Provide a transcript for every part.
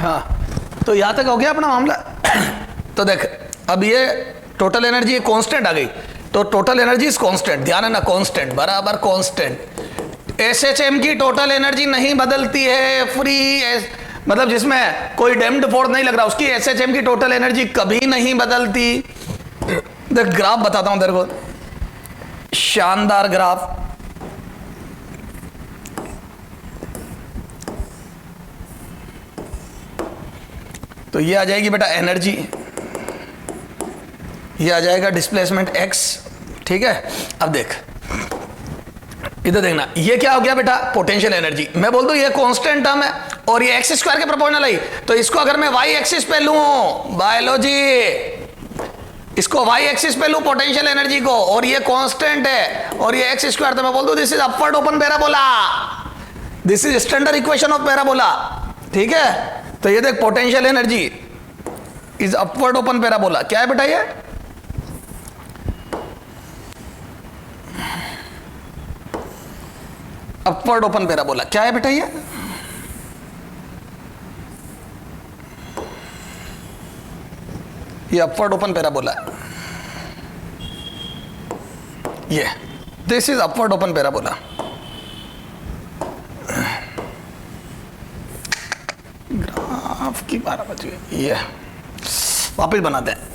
हाँ, तो यहां तक हो गया अपना मामला। तो देख अब ये टोटल एनर्जी कांस्टेंट आ गई, तो टोटल एनर्जी इज कांस्टेंट, ध्यान है ना, कांस्टेंट बराबर कांस्टेंट। एसएचएम की टोटल एनर्जी नहीं बदलती है, फ्री मतलब जिसमें कोई डैम्ड फोर्स नहीं लग रहा, उसकी एसएचएम की टोटल एनर्जी कभी नहीं बदलती। देख ग्राफ बताता हूं तेरे को, शानदार ग्राफ। तो ये आ जाएगी बेटा एनर्जी, ये आ जाएगा डिस्प्लेसमेंट एक्स, ठीक है। अब देख इधर देखना, ये क्या हो गया बेटा, पोटेंशियल एनर्जी। मैं बोल दूं ये कांस्टेंट टर्म है और ये एक्स स्क्वायर के प्रोपोर्शनल है, तो इसको अगर मैं वाई एक्सिस पे लूं, बायोलॉजी, इसको वाई एक्सिस पे लूं पोटेंशियल एनर्जी को, और ये कांस्टेंट है और ये एक्स स्क्वायर, तो मैं बोल दूं this is upward open parabola, this is standard equation of parabola, ठीक है। तो ये देख potential energy is upward open parabola, क्या है बेटा ये अपवर्ड ओपन पैराबोला, क्या है बेटा ये अपवर्ड ओपन पैराबोला, ये this is upward open parabola. Graph की 12 बज गई, ये वापस बनाते हैं।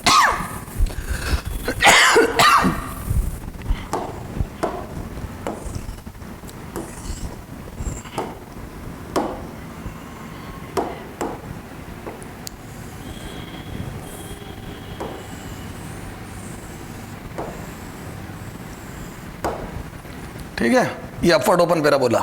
ठीक है, ये अपवर्ड ओपन पैराबोला।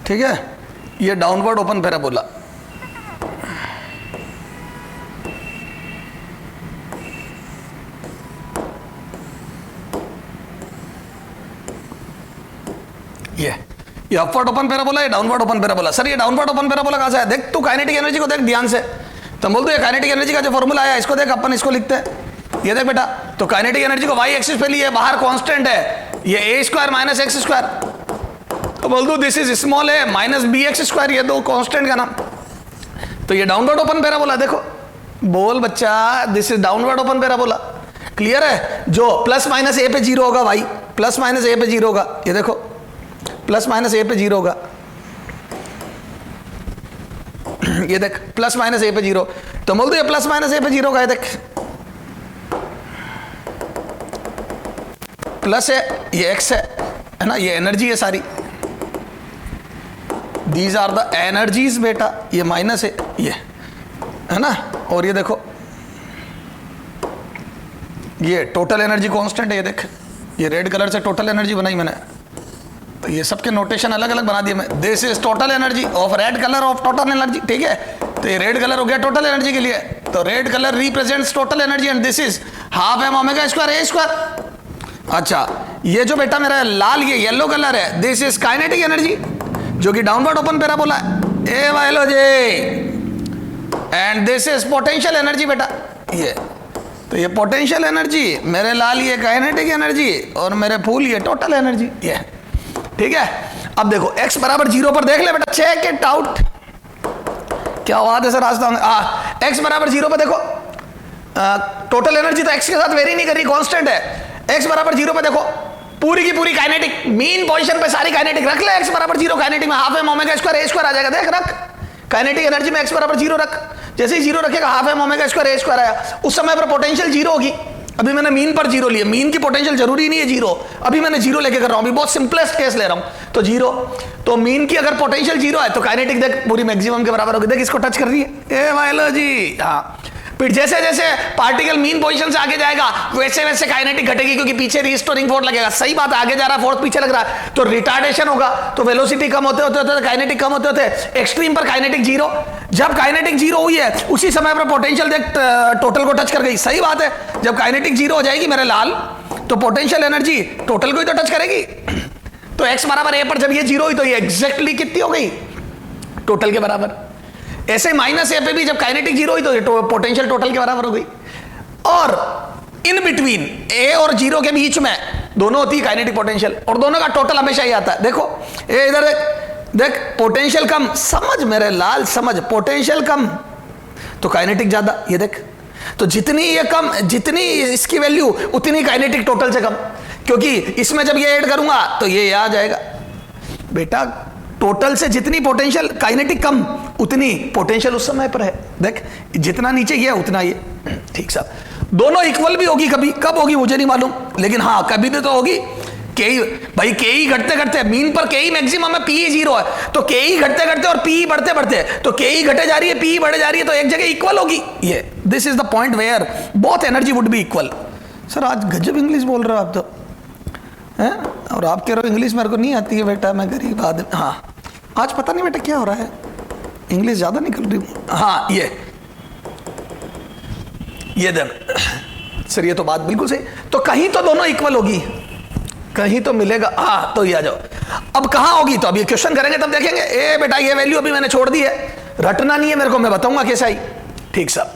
ठीक है, ये डाउनवर्ड ओपन पैराबोला। ये अपवर्ड ओपन पैराबोला, ये डाउनवर्ड ओपन पैराबोला। सर ये डाउनवर्ड ओपन पैराबोला कहां से है? देख तू काइनेटिक एनर्जी को देख ध्यान से, तो बोल दो ये काइनेटिक एनर्जी का जो फॉर्मूला आया इसको देख, अपन इसको लिखते हैं। ये देख बेटा, तो काइनेटिक एनर्जी को वाई एक्सिस पे लिए, बाहर कांस्टेंट है, ये a square minus x square, तो बोल दो this is small a minus b x square, ये दो कांस्टेंट का नाम। तो ये डाउनवर्ड ओपन पैराबोला, देखो बोल बच्चा, this is downward open parabola. Clear है? जो प्लस माइनस ए पे जीरो होगा भाई, प्लस माइनस ए पे जीरो होगा, ये देखो प्लस माइनस ए पे जीरो होगा, ये देख प्लस माइनस ए पे जीरो, तो बोल दो ये प्लस माइनस ए पे जीरो का है, देख प्लस है, ये एक्स है ना, ये एनर्जी है सारी, दीज आर द एनर्जीज बेटा, ये माइनस है, ये है ना, और ये देखो ये टोटल एनर्जी कांस्टेंट है, ये देख ये रेड कलर से टोटल एनर्जी बनाई मैंने, तो ये सबके नोटेशन अलग अलग बना दिए मैं। This is total energy of red colour of total energy, ठीक है। तो ये रेड कलर हो गया टोटल एनर्जी के लिए, तो red colour represents total energy and this is half M omega square A square. अच्छा, ये जो बेटा मेरा लाल ये येलो कलर है, दिस इज काइनेटिक एनर्जी जो कि डाउनवर्ड ओपन पैराबोला है, a biology, and this is potential energy बेटा, ये तो ये पोटेंशियल एनर्जी, मेरे लाल ये काइनेटिक एनर्जी, और मेरे फूल ये टोटल एनर्जी, ये ठीक है। अब देखो x बराबर 0 पर देख ले बेटा, चेक इट आउट, क्या बात है सर रास्ता, x बराबर 0 पर देखो, टोटल एनर्जी तो x के साथ वेरी नहीं कर रही, कांस्टेंट है। x बराबर 0 पर देखो, पूरी की पूरी काइनेटिक मीन पोजीशन पे सारी काइनेटिक रख ले, x बराबर 0 काइनेटिक में हाफ एम ओमेगा स्क्वायर ए स्क्वायर आ जाएगा, देख रख काइनेटिक एनर्जी में x बराबर 0 रख, जैसे ही 0 रखेगा हाफ एम ओमेगा स्क्वायर ए स्क्वायर आया, उस समय पर पोटेंशियल 0 होगी। अभी मैंने मीन पर 0 लिया, मीन की पोटेंशियल जरूरी नहीं है 0, अभी मैंने 0 लेके कर रहा हूं, अभी बहुत सिंपलेस्ट केस ले रहा हूं, तो 0, तो मीन की अगर पोटेंशियल 0 है तो काइनेटिक देख पूरी मैक्सिमम के बराबर होगी, देख इसको टच कर रही है, ए बायोलॉजी, हाँ। फिर जैसे जैसे पार्टिकल मीन पोजीशन से आगे जाएगा वैसे वैसे काइनेटिक घटेगी, क्योंकि पीछे रिस्टोरिंग फोर्स लगेगा, सही बात, आगे जा रहा है फोर्स पीछे लग रहा है, तो रिटार्डेशन होगा, तो वेलोसिटी कम होते होते होते काइनेटिक कम होते होते एक्सट्रीम पर काइनेटिक 0, जब काइनेटिक 0 हुई है उसी समय पर पोटेंशियल देख टोटल को टच कर गई, सही बात है, जब काइनेटिक 0 हो जाएगी मेरे लाल, तो पोटेंशियल एनर्जी टोटल को ही तो टच करेगी, तो x बराबर a पर जब ये 0 हुई तो ये एग्जैक्टली कितनी हो गई, टोटल के बराबर। ऐसे माइनस ए पे भी जब काइनेटिक 0 हुई तो पोटेंशियल टोटल के बराबर हो गई, और इन बिटवीन ए और जीरो के बीच में दोनों होती है काइनेटिक पोटेंशियल, और दोनों का टोटल हमेशा ही आता है। देखो ये इधर देख पोटेंशियल कम, समझ मेरे लाल समझ, पोटेंशियल कम तो काइनेटिक ज्यादा। ये देख, तो जितनी ये कम, जितनी इसकी वैल्यू उतनी काइनेटिक टोटल से कम, क्योंकि इसमें जब ये ऐड करूंगा तो ये आ जाएगा बेटा। टोटल से जितनी पोटेंशियल काइनेटिक कम उतनी पोटेंशियल उस समय पर है। देख जितना नीचे गया उतना ये, ठीक साहब। दोनों इक्वल भी होगी कभी, कब होगी मुझे नहीं मालूम, लेकिन हाँ कभी भी तो होगी। के भाई के ही घटते घटते मीन पर के ही मैक्सिमम है, पी जीरो है, तो के ही घटते घटते और पी बढ़ते बढ़ते, तो के ही घटे जा रही है पी बढ़े जा रही है, तो एक जगह इक्वल होगी। ये this is the point where both energy would be equal. Sir आज गजब इंग्लिश बोल रहे हो आप तो हैं, और आप कह रहे हो इंग्लिश मेरे को नहीं आती है बेटा, मैं गरीब आदमी। हाँ आज पता नहीं बेटा क्या हो रहा है, इंग्लिश ज्यादा निकल रही हूँ। हाँ ये देन सर ये तो बात बिल्कुल सही। तो कहीं तो दोनों इक्वल होगी, कहीं तो मिलेगा। हाँ तो ये आ जाओ, अब कहां होगी तो अभी क्वेश्चन करेंगे तब देखेंगे। ए बेटा ये वैल्यू अभी मैंने छोड़ दी है, रटना नहीं है मेरे को, मैं बताऊंगा कैसे आई। ठीक साहब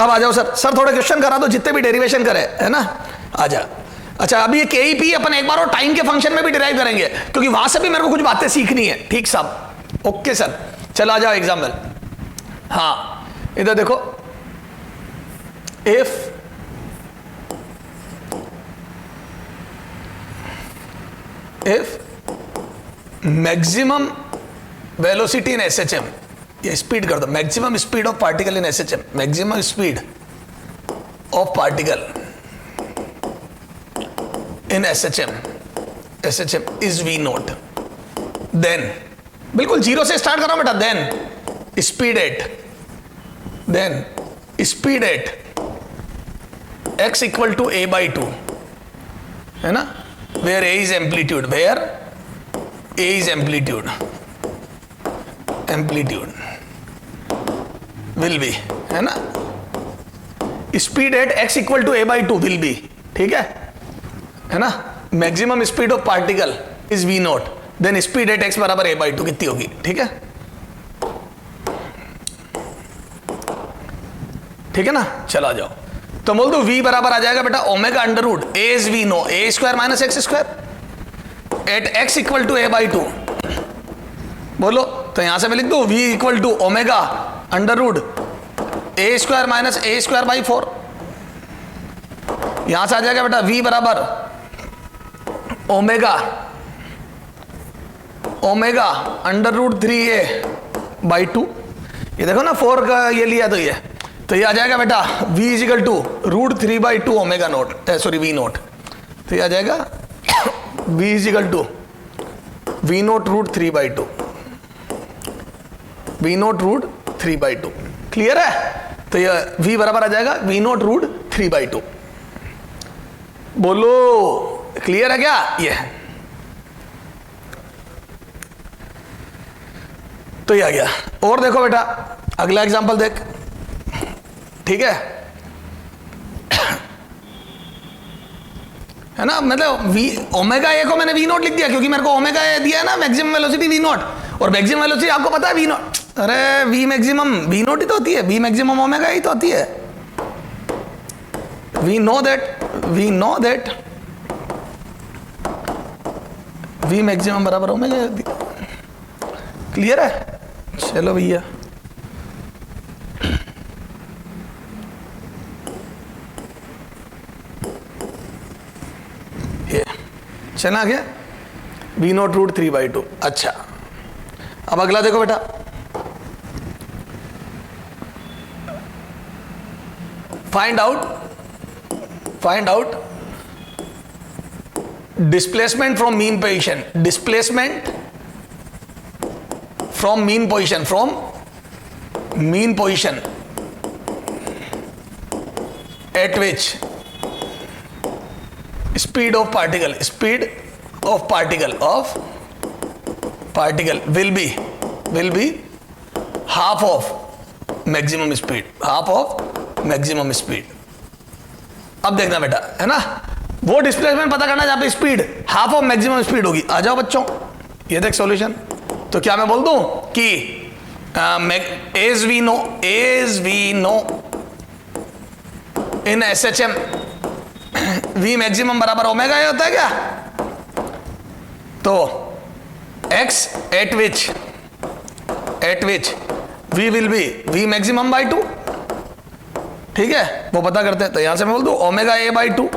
अब आ जाओ सर थोड़े क्वेश्चन करा दो जितने भी डेरिवेशन करे है ना, आ जा। अच्छा अभी ये के पी अपन एक बार और टाइम के फंक्शन में भी डिराइव करेंगे, क्योंकि वहां से भी मेरे को कुछ बातें सीखनी है। ठीक साहब ओके सर, चला जाओ एग्जाम्पल। हाँ इधर देखो, if maximum velocity in SHM, ये स्पीड कर दो, maximum speed of particle in SHM, maximum speed of particle in SHM is V naught, then बिल्कुल जीरो से स्टार्ट करो बेटा, then speed at x equal to a by 2 है ना, where a is amplitude, where a is amplitude will be है ना, speed at x equal to a by 2 will be, ठीक है ना, maximum speed of particle is v naught, then speed at x बराबर a by 2 कितनी होगी। ठीक है ना, चला जाओ। तो बोल दो v बराबर आ जाएगा बेटा omega under root a is v no a square minus x square at x equal to a by 2। बोलो तो यहां से मैं लिख दू v equal to omega under root a square minus a square by 4। यहां से आ जाएगा बेटा v बराबर omega under root 3a by 2। ये देखो ना 4 का ये लिया तो ये आ जाएगा बेटा v is equal to root 3 by 2 omega naught, sorry v naught. तो ये आ जाएगा v is equal to v naught root 3 by 2, v naught root 3 by 2। Clear है, तो ये v बराबर आ जाएगा v नोट रूट 3 बाई 2। बोलो क्लियर है क्या ये, तो ये आ गया। और देखो बेटा अगला एग्जांपल देख, ठीक है ना, मतलब v ओमेगा ए को मैंने v नोट लिख दिया क्योंकि मेरे को ओमेगा ए दिया है ना, मैक्सिमम वेलोसिटी v नोट, और मैक्सिमम वेलोसिटी आपको पता है v नोट, अरे v मैक्सिमम v नोट ही तो होती है, v मैक्सिमम ओमेगा ही तो होती है। we know that v maximum बराबर ओमेगा। क्लियर है, चलो भैया चला गया v नोट रूट 3 बाई 2। अच्छा अब अगला देखो बेटा, find out displacement from mean position, from mean position eight which speed of particle will be half of maximum speed, अब देखना बेटा है ना, वो डिस्प्लेसमेंट पता करना जहां पे speed half of maximum speed होगी। आ जाओ बच्चों ये देख सॉल्यूशन। तो क्या मैं बोल दूं कि as we know in SHM v maximum बराबर ओमेगा ए होता है क्या? तो x eight which v will be v maximum by 2, ठीक है, वो पता करते हैं। तो यहां से मैं बोल दूं omega a by 2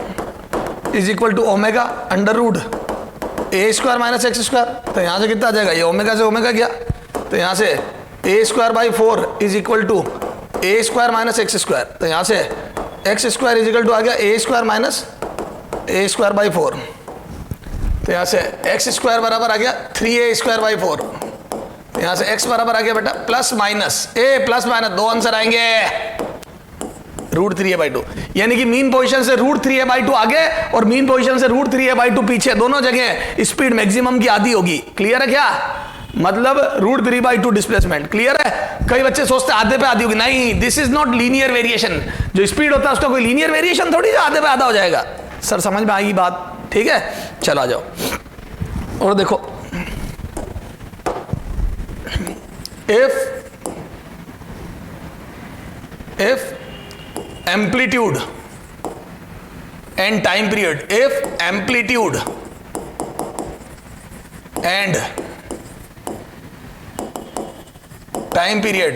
is equal to omega under root a square minus x square. तो यहां से कितना आ जाएगा, ये ओमेगा से ओमेगा गया, तो यहां से A square by 4 is equal to A square minus x square. तो यहां से X square is equal to आ गया ए square minus A square by 4। तो यहां से एक्स स्क्वायर बराबर आ गया 3a स्क्वायर बाई 4। तो यहां से x बराबर आ गया बेटा प्लस माइनस ए प्लस माइनस, दो आंसर आएंगे √3a/2, यानी कि मीन पोजीशन से √3a/2 आगे और मीन पोजीशन से √3a/2 पीछे, दोनों जगह स्पीड मैक्सिमम की आधी होगी। क्लियर है क्या? मतलब √3/2 डिस्प्लेसमेंट। क्लियर है? कई बच्चे सोचते आधे पे आधी होगी, नहीं, this is not linear variation. जो स्पीड होता है उसका कोई लीनियर वेरिएशन थोड़ी जो आधे पे आधा हो जाएगा। सर समझ में आएगी बात? ठीक है, चलो आ जाओ और देखो, if amplitude and time period, if amplitude and time period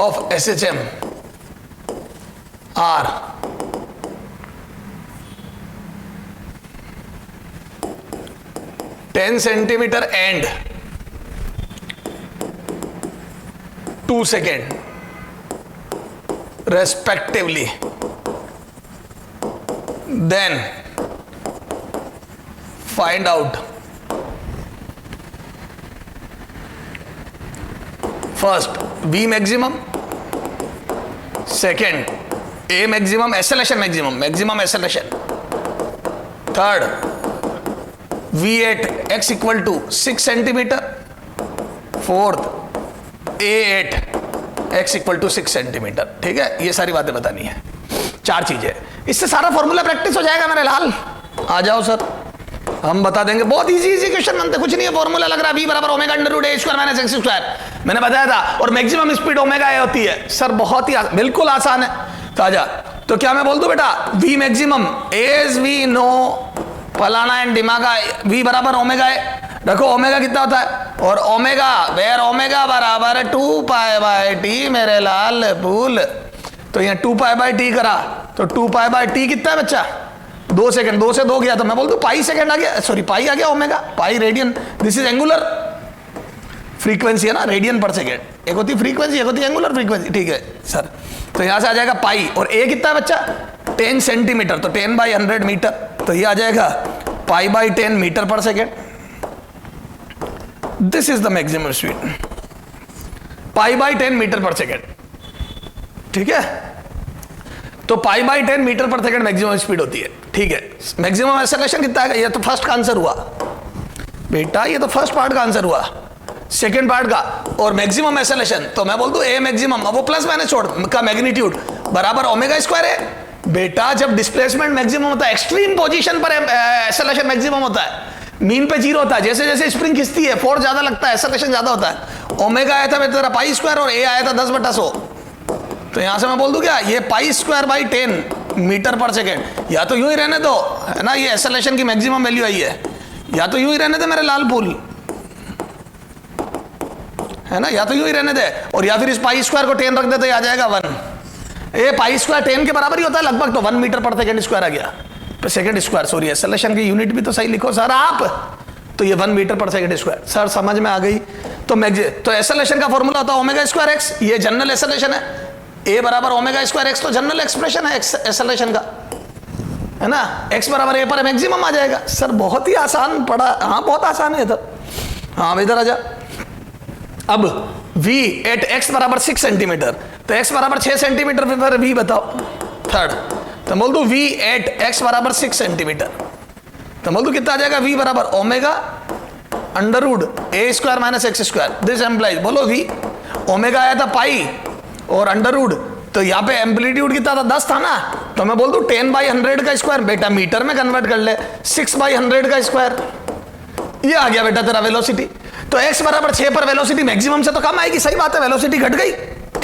of SHM are ten centimetre and 2 second respectively, then find out first V maximum, second A maximum acceleration maximum acceleration, third V8 x equal to 6 centimetre, fourth A8 x equal to 6 centimetre. ठीक है, ये सारी बातें बतानी है, 4 चीजें, इससे सारा फॉर्मूला प्रैक्टिस हो जाएगा मेरे लाल। आ जाओ सर, हम बता देंगे, बहुत इजी क्वेश्चन बनते, कुछ नहीं है, फॉर्मूला लग रहा है v बराबर omega under root a square minus x square, मैंने बताया था, और मैक्सिमम स्पीड ओमेगा ए होती है। सर बहुत ही बिल्कुल आसान है। तो आजा, तो क्या मैं बोल दूं बेटा, v maximum as we know फलाना एंड डिमागा, v बराबर ओमेगा ए, रखो ओमेगा कितना होता है, और ओमेगा वेयर ओमेगा बराबर 2 पाई बाय टी मेरे लाल फूल। तो यहाँ 2 पाई बाय टी करा, तो 2 पाई बाय टी कितना है बच्चा, 2 सेकंड, 2 से 2 गया, तो मैं बोल दूं पाई सेकंड आ गया, सॉरी पाई आ गया omega, pi radian, this is angular frequency है ना, रेडियन पर सेकेंड, एक होती फ्रीक्वेंसी, एक होती एंगुलर फ्रीक्वेंसी। ठीक है सर, तो यहां से आ जाएगा पाई, और ए कितना है बच्चा 10 सेंटीमीटर, तो 10 बाई 100 मीटर, तो ये आ जाएगा pi by 10 metre per second. This is the maximum speed, pi by 10 metre per second. ठीक है, तो pi by 10 metre per second maximum speed होती है। ठीक है, मैक्सिमम एक्सेलरेशन कितना है, ये तो फर्स्ट का आंसर हुआ बेटा, ये तो फर्स्ट पार्ट का आंसर हुआ, सेकेंड पार्ट का, और मैक्सिमम एक्सेलरेशन, तो मैं बोल दूं ए मैक्सिमम, अब वो प्लस माइनस छोड़ का मैग्नीट्यूड बराबर ओमेगा स्क्वायर है बेटा। जब डिस्प्लेसमेंट मैक्सिमम होता है, एक्सट्रीम पोजीशन पर एक्सेलरेशन मैक्सिमम होता है, मीन पे 0 होता है, जैसे जैसे स्प्रिंग खिंचती है फोर्स ज्यादा लगता है, एक्सेलरेशन ज्यादा होता है। ओमेगा आया था मेरा पाई स्क्वायर और ए आया था 10/100, तो यहां से मैं बोल दूं क्या, ये pi square by 10 metre per second, या तो यूं ही रहने दो, है ना, ये एक्सेलरेशन की मैक्सिमम वैल्यू आई है, या तो यूं ही रहने दे मेरे लाल फूल, है ना, या तो यूं ही रहने दे, और या फिर इस पाई स्क्वायर को 10 रख दे, तो ये आ जाएगा 1। ए पाई स्क्वायर 10 के बराबर ही होता है लगभग, तो 1 मीटर पर सेकेंड स्क्वायर आ गया, तो सेकेंड स्क्वायर, सॉरी एक्सेलरेशन की यूनिट भी तो सही लिखो सर आप, तो ये 1 metre per second square. Sir समझ में आ गई? तो एक्सेलरेशन का फॉर्मूला होता है ओमेगा स्क्वायर एक्स, ये जनरल एक्सेलरेशन है, ए बराबर ओमेगा स्क्वायर एक्स तो जनरल एक्सप्रेशन है एक्सेलरेशन का, है ना, एक्स बराबर ए पर मैक्सिमम आ जाएगा। सर बहुत ही आसान पड़ा, हाँ बहुत आसान है इधर, हाँ इधर आ जा। अब v एट x बराबर 6 सेंटीमीटर, तो x बराबर 6 सेंटीमीटर पर v बताओ, थर्ड, तो बोल दो v एट x बराबर 6 सेंटीमीटर, तो बोल दो कितना आ जाएगा, v बराबर omega under root a square minus x square, this implies, बोलो v, ओमेगा आया था पाई और अंडर रूट, तो यहाँ पे एम्पलीट्यूड कितना था 10 था ना, तो मैं बोल दूं 10 बाई 100 का स्क्वायर, बेटा मीटर में कन्वर्ट कर ले, 6 बाई 100 का स्क्वायर, ये आ गया बेटा तेरा वेलोसिटी। तो x बराबर 6 पर वेलोसिटी मैक्सिमम से तो कम आएगी, सही बात है, वेलोसिटी घट गई।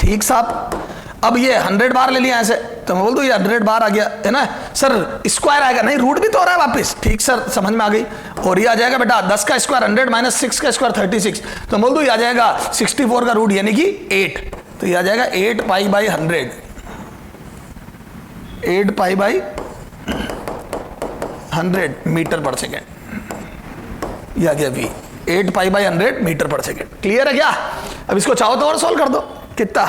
ठीक साहब। अब ये 100 बार ले लिया ऐसे, तो मैं बोल दूं ये 100 बार आ गया है ना सर, स्क्वायर आएगा नहीं, रूट भी तो हो रहा है वापस, ठीक सर समझ में आ गई। और ये आ जाएगा बेटा 10 का स्क्वायर 100 माइनस 6 का स्क्वायर 36, तो बोल दूं ये आ जाएगा 64 का रूट यानी कि 8, तो ये आ जाएगा 8 pi by 100, 8 pi by 100 metre per second, ये आ गया v, 8 pi by 100 metre per second. Clear है क्या? अब इसको चाहो तो और सोल्व कर दो, कितना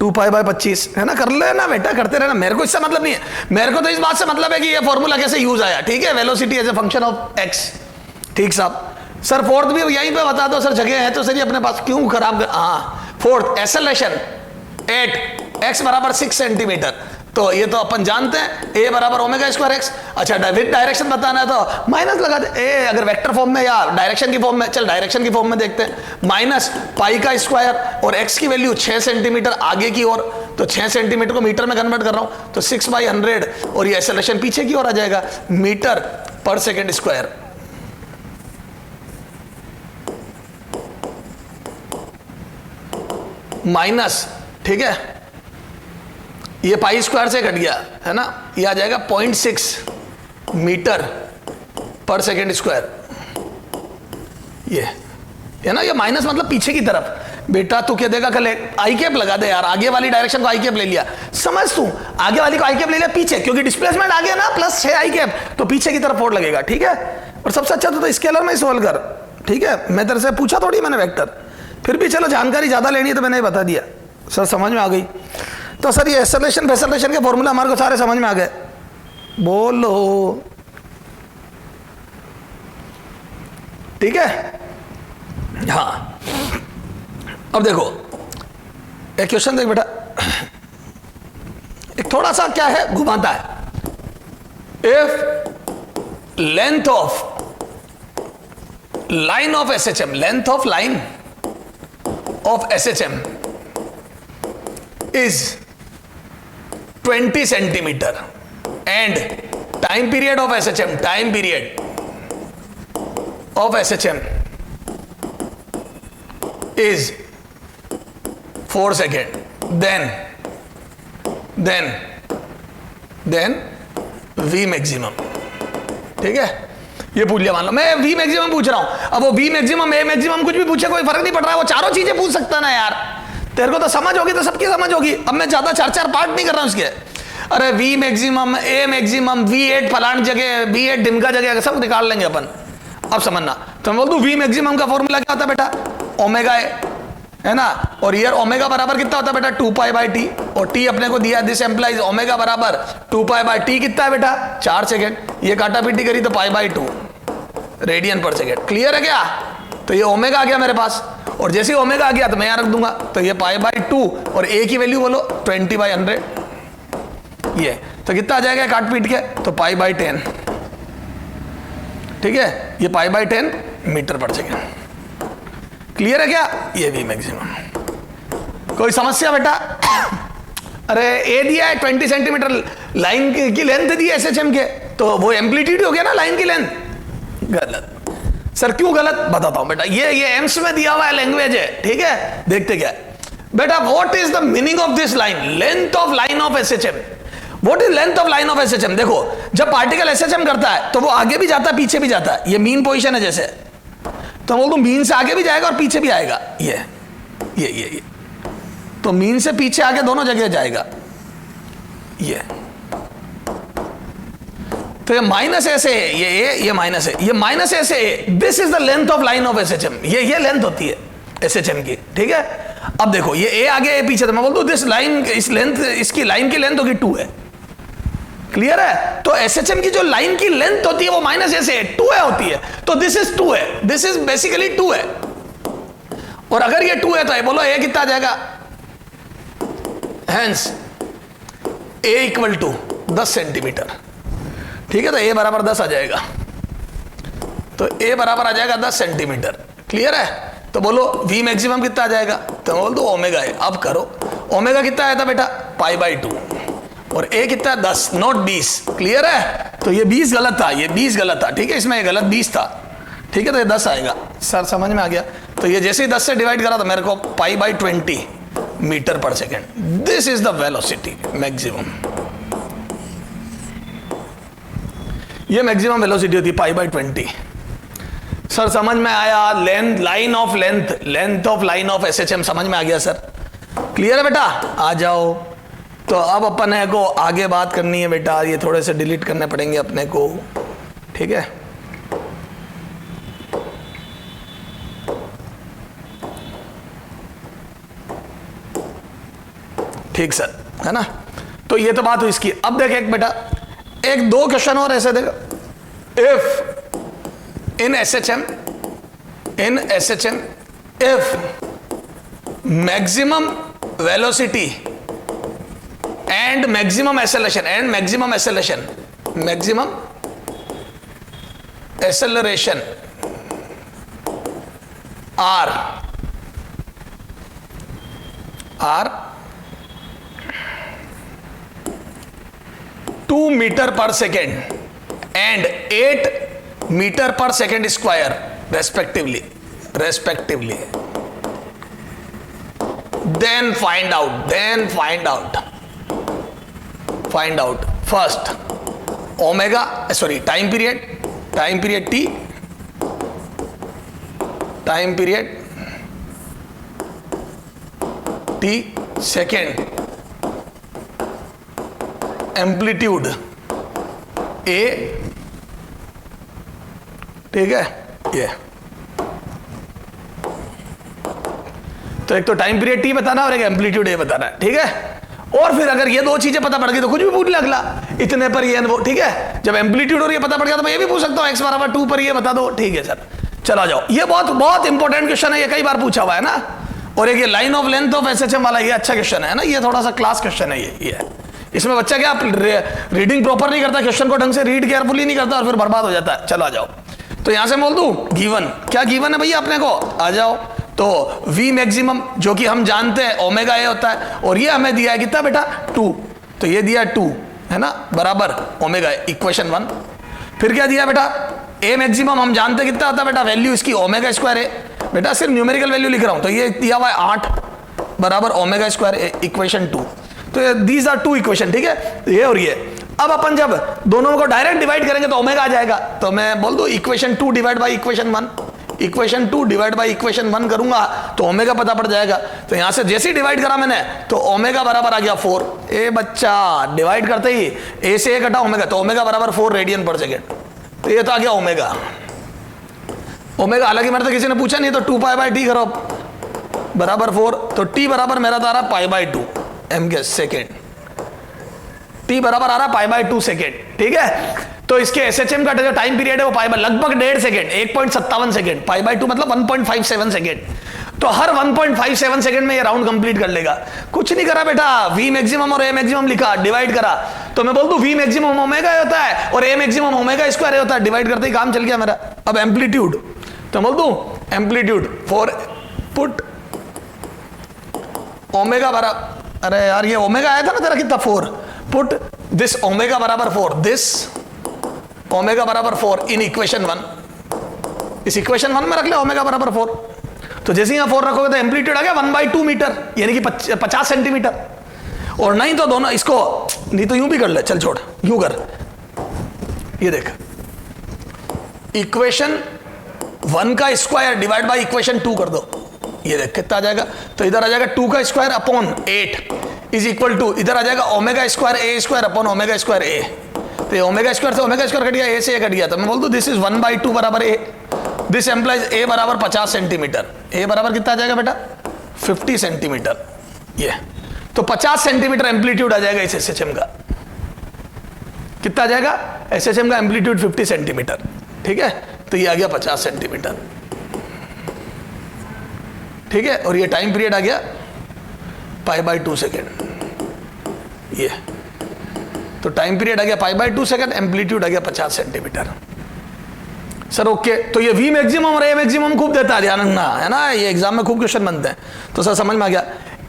2 पाई बाई 25 है ना, कर लेना बेटा, करते रहना, मेरे को इससे मतलब नहीं है, मेरे को तो इस बात से मतलब है कि ये फॉर्मूला कैसे यूज आया, ठीक है, velocity as a function of x, ठीक साहब। सर फोर्थ भी यहीं पे बता दो सर, जगह है तो सर ये अपने पास क्यों खराब कर, हाँ फोर्थ एक्सेलरेशन 8 x बराबर 6 सेंटीमीटर, तो ये तो अपन जानते हैं a बराबर ओमेगा स्क्वायर x। अच्छा विद डायरेक्शन बताना है तो माइनस लगा दे, a अगर वेक्टर फॉर्म में या डायरेक्शन की फॉर्म में, चल डायरेक्शन की फॉर्म में देखते हैं, माइनस पाई का स्क्वायर और x की वैल्यू 6 सेंटीमीटर आगे की ओर, तो 6 सेंटीमीटर को मीटर में कन्वर्ट कर रहा हूं, तो 6 बाई 100 और ये एक्सेलरेशन पीछे की ओर आ जाएगा, metre per second square. Minus, ठीक है, ये पाई स्क्वायर से कट गया है ना, ये आ जाएगा 0.6 मीटर पर सेकेंड स्क्वायर, ये है ना, ये माइनस मतलब पीछे की तरफ। बेटा तू क्या देगा कल, आई कैप लगा दे यार, आगे वाली डायरेक्शन को आई कैप ले लिया, समझ तू, आगे वाली को आई कैप ले लिया पीछे, क्योंकि डिस्प्लेसमेंट आ गया ना प्लस 6 आई कैप, तो पीछे की तरफ फोर्स लगेगा, ठीक है। और सबसे अच्छा तो स्केलर में ही सोल्व कर, ठीक है, मैं तेरे से पूछा थोड़ी मैंने वेक्टर, फिर भी चलो जानकारी ज्यादा लेनी है तो मैंने ही बता दिया, सर समझ में आ गई। तो सर ये एक्सेलरेशन फेसलेशन के फॉर्मूला हमारे को सारे समझ में आ गए, बोलो ठीक है। हाँ अब देखो एक क्वेश्चन देख बेटा, एक थोड़ा सा क्या है घुमाता है, if length of line of SHM, length of line of SHM is 20 centimeter and time period of SHM, time period of SHM is 4 seconds, then V maximum, ठीक है, ये पूछ लिया, मान लो मैं V मैक्सिमम पूछ रहा हूं, अब वो V मैक्सिमम A मैक्सिमम कुछ भी पूछे कोई फर्क नहीं पड़ रहा है, वो चारों चीजें पूछ सकता ना यार, तेरे को तो समझ होगी तो सबकी समझ होगी। अब मैं ज्यादा 4 पार्ट नहीं कर रहा हूं उसके, अरे V maximum A maximum V8 फलान जगह V8 ढिमका जगह सब निकाल लेंगे अपन। अब समझना, तो मैं बोल दूं V मैक्सिमम का फॉर्मूला क्या होता है बेटा, ओमेगा है ना, और ईयर ओमेगा बराबर कितना होता है बेटा 2 पाई बाई टी, और टी अपने को दिया, दिस एम्प्लाइज ओमेगा बराबर 2 पाई बाई टी कितना है बेटा 4 सेकेंड, ये काटा पीटी करी तो पाई बाई 2 रेडियन पर सेकेंड। क्लियर है क्या? तो ये ओमेगा आ गया मेरे पास, और जैसे ही ओमेगा आ गया तो मैं यहां रख दूंगा, तो ये पाई बाई 2 और ए की वैल्यू बोलो 20 बाई 100, ये तो कितना आ जाएगा काट पीट के, तो पाई बाई 10, ठीक है, ये पाई by 10 metre per second. Clear है क्या? ये भी मैक्सिमम। कोई समस्या बेटा? अरे ए दिया है 20 सेंटीमीटर लाइन की लेंथ दी है एसएचएम के, तो वो एम्पलीट्यूड हो गया ना लाइन की लेंथ, गलत। सर क्यों गलत? बताता हूं बेटा, ये एम्स में दिया हुआ है, लैंग्वेज है, ठीक है, देखते क्या बेटा, what is the meaning of this line, length of line of SHM, what is length of line of SHM. देखो जब पार्टिकल एसएचएम करता है तो वो आगे भी जाता है पीछे भी जाता है, ये मीन पोजीशन है जैसे, तो बोल दूं मीन से आगे भी जाएगा और पीछे भी आएगा, ये तो मीन से पीछे आगे दोनों जगह जाएगा, ये तो ये माइनस ऐसे है, ये ए ये माइनस है, ये माइनस ऐसे है, this is the length of line of SHM, ये लेंथ होती है एसएचएम की, ठीक है। अब देखो ये ए आगे ए पीछे, तो मैं बोल दूं दिस लाइन, इस लेंथ, इसकी लाइन की लेंथ होगी 2 है, क्लियर है। तो एसएचएम की जो लाइन की लेंथ होती है वो माइनस ऐसे है 2 है होती है, तो दिस इज 2 है, दिस इज बेसिकली 2 है, और अगर ये 2 है तो ये बोलो ए कितना आ जाएगा, hence a equal to 10 centimetre, ठीक है, तो ए बराबर 10 आ जाएगा, तो ए बराबर आ जाएगा 10 सेंटीमीटर, क्लियर है। तो बोलो V मैक्सिमम कितना आ जाएगा, तो बोल दो ओमेगा है। अब करो, ओमेगा कितना आया था बेटा पाई बाई 2, और ए कितना 10 नॉट 20, क्लियर है। तो ये 20 गलत था, ये 20 गलत था, ठीक है, इसमें ये गलत 20 था, ठीक है, तो ये 10 आएगा। सर समझ में आ गया? तो ये जैसे ही 10 से डिवाइड करा तो मेरे को π/20 metre per second, this is the velocity maximum. ये मैक्सिमम वेलोसिटी होती है π/20। सर समझ में आया? Length, line of length of line of SHM समझ में आ गया सर? क्लियर है बेटा? आ जाओ। तो अब अपन को आगे बात करनी है बेटा, ये थोड़े से डिलीट करने पड़ेंगे अपने को, ठीक है? ठीक सर, है ना? तो ये तो बात हुई इसकी। अब देख एक बेटा, एक दो क्वेश्चन और ऐसे देखो। If in SHM if maximum velocity and maximum acceleration are 2 meter per second and 8 meter per second square respectively, then find out first time period t, second amplitude a, ठीक है? ये तो एक तो टाइम पीरियड टी बताना और एक amplitude ए बताना है, ठीक है? और फिर अगर ये दो चीजें पता पड़ गई तो कुछ भी पूछ ले अगला, इतने पर ये वो, ठीक है? जब एम्पलीट्यूड और ये पता पड़ गया तो मैं ये भी पूछ सकता हूँ x = 2 पर ये बता दो, ठीक है सर? चला जाओ। ये बहुत बहुत इंपॉर्टेंट क्वेश्चन है, ये कई बार पूछा हुआ है ना। और एक ये line of length of SHM वाला, ये अच्छा क्वेश्चन है ना, ये थोड़ा सा क्लास क्वेश्चन है ये। इसमें बच्चा क्या रीडिंग प्रॉपर नहीं करता, क्वेश्चन को ढंग से रीड केयरफुली नहीं करता और फिर बर्बाद हो जाता है। चलो आ जाओ। तो यहां से बोल दूं गिवन, क्या गिवन है भैया अपने को? आ जाओ। तो V मैक्सिमम जो कि हम जानते हैं ओमेगा ए होता है, और ये हमें दिया है कितना बेटा? 2। तो ये दिया 2 है ना, बराबर ओमेगा ए, इक्वेशन 1। फिर क्या दिया बेटा? ए मैक्सिमम हम जानते कितना होता है बेटा? वैल्यू इसकी ओमेगा स्क्वायर ए। बेटा सिर्फ न्यूमेरिकल वैल्यू लिख रहा हूं, तो ये दिया हुआ है 8 बराबर ओमेगा स्क्वायर ए, इक्वेशन 2। तो दीज आर 2 इक्वेशन, ठीक है? ये और ये। अब अपन जब दोनों को डायरेक्ट डिवाइड करेंगे तो ओमेगा आ जाएगा। तो मैं बोल दूं equation 2 divide by equation 1, equation 2 divide by equation 1 करूंगा तो ओमेगा पता पड़ जाएगा। तो यहां से जैसे ही डिवाइड करा मैंने तो ओमेगा बराबर आ गया 4। ए बच्चा, डिवाइड करते ही ए से ए कटा ओमेगा, तो ओमेगा बराबर 4 रेडियन पर सेकेंड। तो ये तो आ गया ओमेगा। हालांकि मेरे तो किसी ने पूछा नहीं, तो 2π/t करो बराबर 4, तो t बराबर मेरा तो आ रहा π/2 एम गेस सेकेंड। t बराबर आ रहा π/2 सेकेंड, ठीक है? तो इसके SHM का जो टाइम पीरियड है वो लगभग 1.5 सेकेंड, 1.57 सेकेंड, π/2 मतलब 1.57 सेकेंड। तो हर 1.57 सेकेंड में ये राउंड कंप्लीट कर लेगा। कुछ नहीं करा बेटा, V मैक्सिमम और A मैक्सिमम लिखा, डिवाइड करा। तो मैं बोल दूं V मैक्सिमम ओमेगा होता है और A मैक्सिमम ओमेगा स्क्वायर होता है, डिवाइड करते ही काम चल गया मेरा। अब एम्पलीट्यूड, तो बोल दूं एम्पलीट्यूड फॉर पुट ओमेगा बराबर, अरे यार ये ओमेगा आया था ना तेरा कितना 4, पुट दिस ओमेगा बराबर 4, दिस ओमेगा बराबर 4 इन इक्वेशन 1। इस इक्वेशन 1 में रख ले ओमेगा बराबर 4। तो जैसे यहां 4 रखोगे तो एम्पलीट्यूड आ गया 1/2 मीटर, यानी कि 50 सेंटीमीटर। और नहीं तो दोनों इसको, नहीं तो यूं भी कर ले, चल छोड़, यूं कर। ये देख, इक्वेशन 1 का स्क्वायर डिवाइड बाई इक्वेशन 2 कर दो। ये देख कितना आ जाएगा? तो इधर आ जाएगा 2 का square upon 8 is equal to, इधर आ जाएगा omega square A square upon omega square a. तो ये ओमेगा स्क्वायर से ओमेगा स्क्वायर कट गया, ए से ए कट गया। तो मैं बोल दूं दिस इज 1/2 बराबर ए। दिस एम्प्लाइज ए बराबर 50 सेंटीमीटर। ए बराबर कितना आ जाएगा बेटा? 50 सेंटीमीटर। ये तो 50 सेंटीमीटर एम्पलीट्यूड आ जाएगा इस SHM का। कितना आ जाएगा? SHM का एम्पलीट्यूड 50 सेंटीमीटर, ठीक है? तो ये आ गया 50 सेंटीमीटर, ठीक है? और ये टाइम पीरियड आ गया π/2 सेकेंड। ये तो टाइम पीरियड आ गया π/2 सेकेंड, एम्पलीट्यूड आ गया 50 सेंटीमीटर। Sir okay. तो ये V मैक्सिमम और A मैक्सिमम खूब देता है, ध्यान रखना, है ना? ये एग्जाम में खूब क्वेश्चन बनते हैं। तो सर समझ में आ गया।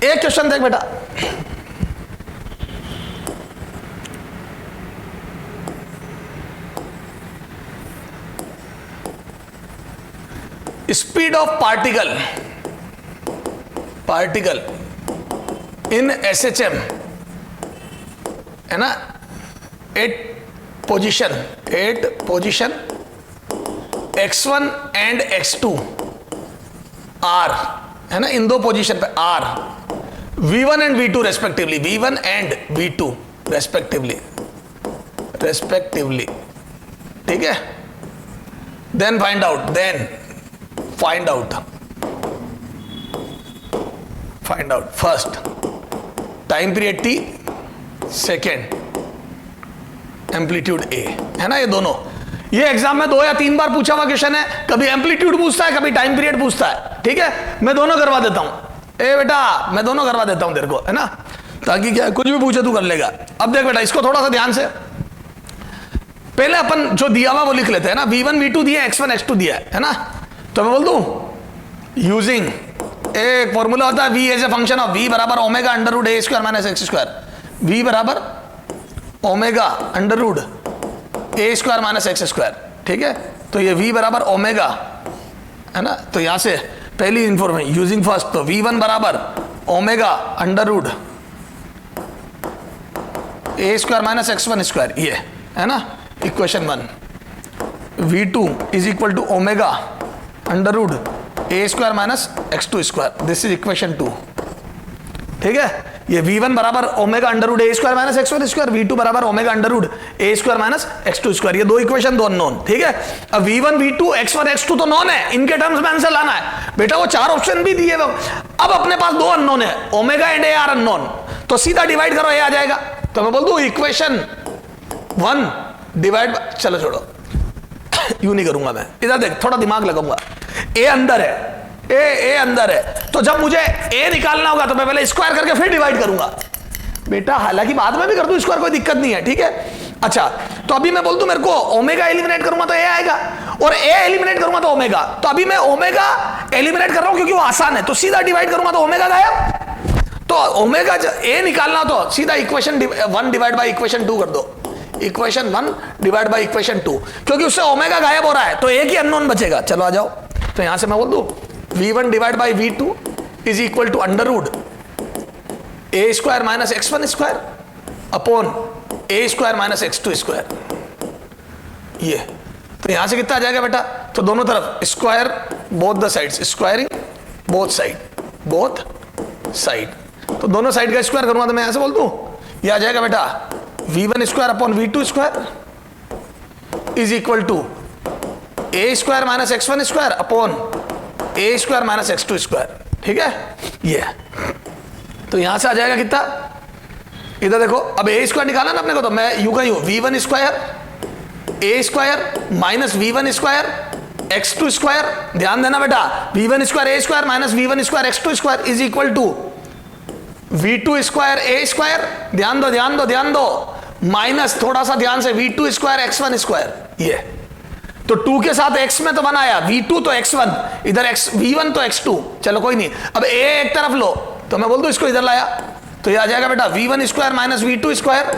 एक क्वेश्चन देख बेटा, speed of particle in SHM है ना, eight position x1 and x2 are, है ना, इन दो पोजीशन पे are, v1 and v2 respectively, v1 and v2 respectively, ठीक है। Then find out first time period t, second amplitude a, है ना। ये दोनों, ये एग्जाम में 2 या 3 बार पूछा हुआ क्वेश्चन है, कभी एम्पलीट्यूड पूछता है, कभी टाइम पीरियड पूछता है, ठीक है। मैं दोनों करवा देता हूं, ए बेटा मैं दोनों करवा देता हूं तेरे को, है ना, ताकि क्या कुछ भी पूछे तू कर लेगा। अब देख बेटा, इसको थोड़ा सा ध्यान से, पहले अपन जो दिया हुआ वो लिख लेते हैं ना, v1 v2 दिया, x1 x2 दिया है ना। तो मैं बोल दूं यूजिंग एक फॉर्मूला होता है v as a function of v बराबर omega under root a square minus x square, v बराबर omega under root a square minus x square, ठीक है। तो ये v बराबर ओमेगा, है ना। तो यहां से पहली इंफॉर्मेशन यूजिंग फर्स्ट, तो v1 बराबर omega under root a square minus x1 square, ये है ना equation 1। v2 is equal to omega under root a square minus x2 square, this is equation 2, ठीक है। ये v1 बराबर omega under root a square minus x1 square, v2 बराबर omega under root a square minus x2 square, ये दो equation, दो unknown, ठीक है। अब v1 v2 x1 x2 तो नोन है, इनके टर्म्स में आंसर लाना है बेटा। वो 4 ऑप्शन भी दिए, अब अपने पास 2 अननोन है, omega and a are unknown, तो सीधा डिवाइड करो, a आ जाएगा। तो मैं बोल दूं इक्वेशन 1 डिवाइड, चलो छोड़ो यूं नहीं करूंगा मैं, इधर देख थोड़ा दिमाग लगाऊंगा, a अंदर है, ए अंदर है, तो जब मुझे ए निकालना होगा तो मैं पहले स्क्वायर करके फिर डिवाइड करूंगा बेटा, हालांकि बाद में भी कर दूं स्क्वायर, कोई दिक्कत नहीं है, ठीक है। अच्छा, तो अभी मैं बोल दूं मेरे को ओमेगा एलिमिनेट करूंगा तो ए आएगा, और ए एलिमिनेट करूंगा तो ओमेगा, तो अभी मैं ओमेगा एलिमिनेट कर रहा हूं क्योंकि वो आसान है, तो सीधा डिवाइड करूंगा तो ओमेगा गायब। तो ओमेगा ए निकालना तो सीधा इक्वेशन 1 डिवाइड बाई इक्वेशन 2 कर दो, इक्वेशन 1 डिवाइड बाई इक्वेशन 2, क्योंकि उससे ओमेगा गायब हो रहा है, तो एक ही अननोन बचेगा। चलो आ जाओ, तो यहां से मैं बोल दूं v1 divide by v2 is equal to under root a square minus x1 square upon a square minus x2 square, ये तो यहां से कितना आ जाएगा बेटा, तो दोनों तरफ square both the sides, squaring both side, तो दोनों साइड का स्क्वायर करूंगा तो मैं यहां से बोल दूं ये आ जाएगा बेटा v1 square upon v2 square is equal to a square minus x1 square upon a square minus x2 square, ठीक है। ये तो यहां से आ जाएगा कितना, इधर देखो, अब a स्क्वायर निकाला ना अपने को, तो मैं यूं का यूं v1 square a square minus v1 square x2 square, ध्यान देना बेटा, v1 square a square minus v1 square x2 square is equal to v2 square a square, ध्यान दो माइनस थोड़ा सा ध्यान से v2 स्क्वायर x1 स्क्वायर, ये तो 2 के साथ x में तो बनाया, v2 तो x1, इधर v1 तो x2, चलो कोई नहीं। अब a एक तरफ लो, तो मैं बोल दूं इसको इधर लाया, तो ये आ जाएगा बेटा v1 square minus v2 square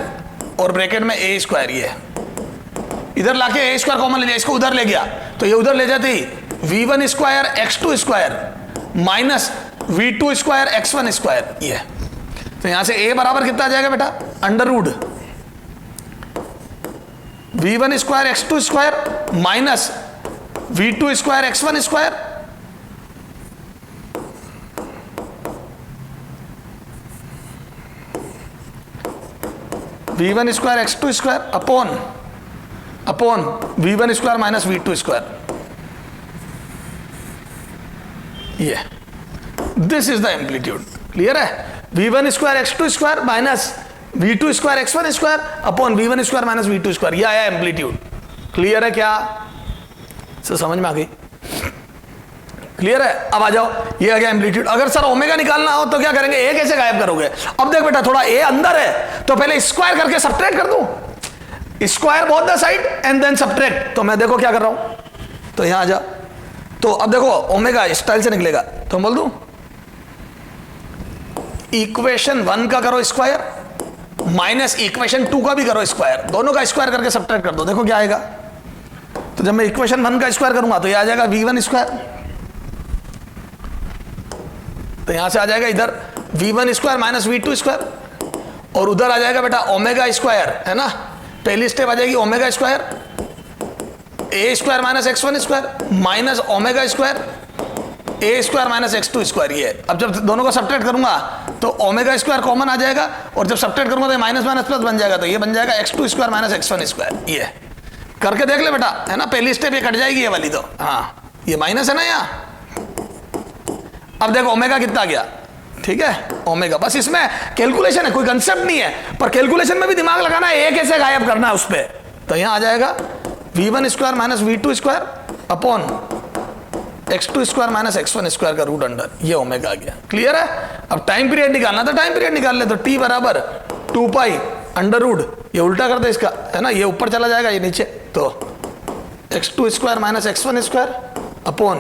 और ब्रैकेट में a स्क्वायर, ये इधर लाके a स्क्वायर कॉमन ले लिया, इसको उधर ले गया, तो ये उधर ले जाते ही v1 square x2 square minus v2 square x1 square, ये तो यहां से a बराबर कितना आ जाएगा बेटा, under root v1 square x2 square minus v2 square x1 square, v1 square x2 square upon v1 square minus v2 square, ये this is the amplitude, clear है। v1 square x2 square minus v2 square x1 square upon v1 square minus v2 square, ये आया amplitude, clear है क्या, sir समझ में आ गई, clear है। अब आ जाओ, ये आ गया एम्पलीट्यूड। अगर सर ओमेगा निकालना हो तो क्या करेंगे, ए कैसे गायब करोगे, अब देख बेटा थोड़ा ए अंदर है, तो पहले स्क्वायर करके सब्ट्रैक्ट कर दूं, square both the side and then subtract, तो मैं देखो क्या कर रहा हूं, तो यहां आ जा, तो अब देखो ओमेगा स्टाइल से निकलेगा, तो बोल दूं इक्वेशन 1 का करो स्क्वायर माइनस इक्वेशन 2 का भी करो स्क्वायर, दोनों का स्क्वायर करके सब्ट्रैक्ट कर दो, देखो क्या आएगा। तो जब मैं इक्वेशन 1 का स्क्वायर करूंगा तो ये आ जाएगा v1 स्क्वायर तो यहां से आ जाएगा इधर v1 square minus v2 square, और उधर आ जाएगा बेटा ओमेगा स्क्वायर, है ना। पहली स्टेप आ जाएगी ओमेगा स्क्वायर ए square minus x1 square minus omega square ए स्क्वायर माइनस x2 स्क्वायर। ये अब जब दोनों को सब्ट्रैक्ट करूंगा तो ओमेगा स्क्वायर कॉमन आ जाएगा, और जब सब्ट्रैक्ट करूंगा तो माइनस माइनस प्लस बन जाएगा, तो ये बन जाएगा x2 square minus x1 square. ये करके देख ले बेटा, है ना। पहली स्टेप ये कट जाएगी ये वाली, तो हाँ ये माइनस है ना यहाँ। अब देखो ओमेगा कितना गया, ठीक है, ओमेगा। बस इसमें कैलकुलेशन है, कोई कंसेप्ट नहीं है, पर कैलकुलेशन में भी दिमाग लगाना है, एक कैसे गायब करना है उस पर। तो यहां आ जाएगा v1 square minus v2 square upon x2 square minus x1 square का रूट अंडर, ये ओमेगा आ गया। क्लियर है। अब टाइम पीरियड निकालना, तो टाइम पीरियड निकाल ले, तो t बराबर 2 पाई अंडर रूट, ये उल्टा कर दे इसका, है ना, ये ऊपर चला जाएगा ये नीचे, तो x2 square minus x1 square upon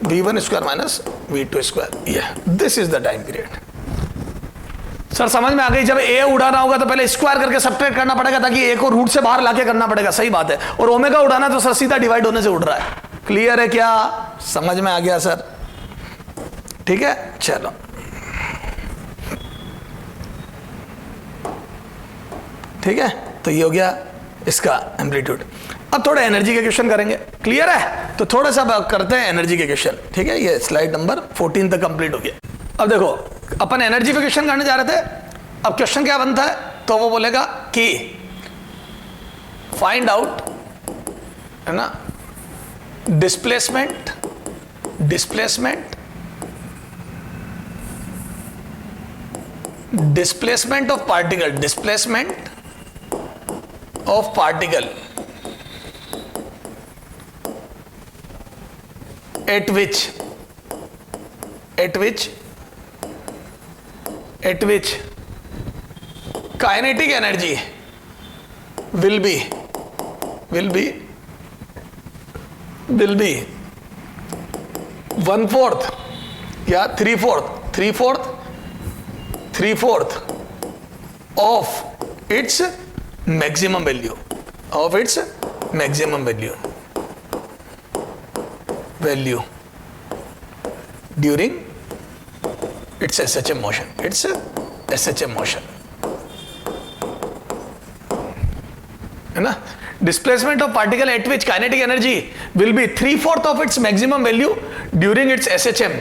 v1 square minus v2 square. ये this is the time period. Sir समझ में आ गई। जब ए उड़ाना होगा तो पहले स्क्वायर करके सब्ट्रैक्ट करना पड़ेगा, ताकि ए को रूट से बाहर लाके करना पड़ेगा, सही बात है। और ओमेगा उड़ाना तो सर सीधा डिवाइड होने से उड़ रहा है। क्लियर है क्या, समझ में आ गया सर, ठीक है। चलो ठीक है, तो ये हो गया इसका एम्पलीट्यूड। अब थोड़ा एनर्जी के क्वेश्चन करेंगे, क्लियर है। तो थोड़ा सा करते हैं एनर्जी के क्वेश्चन, ठीक है। ये स्लाइड नंबर 14 तक कंप्लीट हो गया। अब देखो अपन एनर्जी पे क्वेश्चन करने जा रहे थे। अब क्वेश्चन क्या बनता है, तो वो बोलेगा कि फाइंड आउट, है ना, displacement of particle, displacement of particle at which kinetic energy will be 1/4 या 3/4 of its maximum value, during its SHM motion, है ना। Displacement of particle at which kinetic energy will be 3/4 of its maximum value during its SHM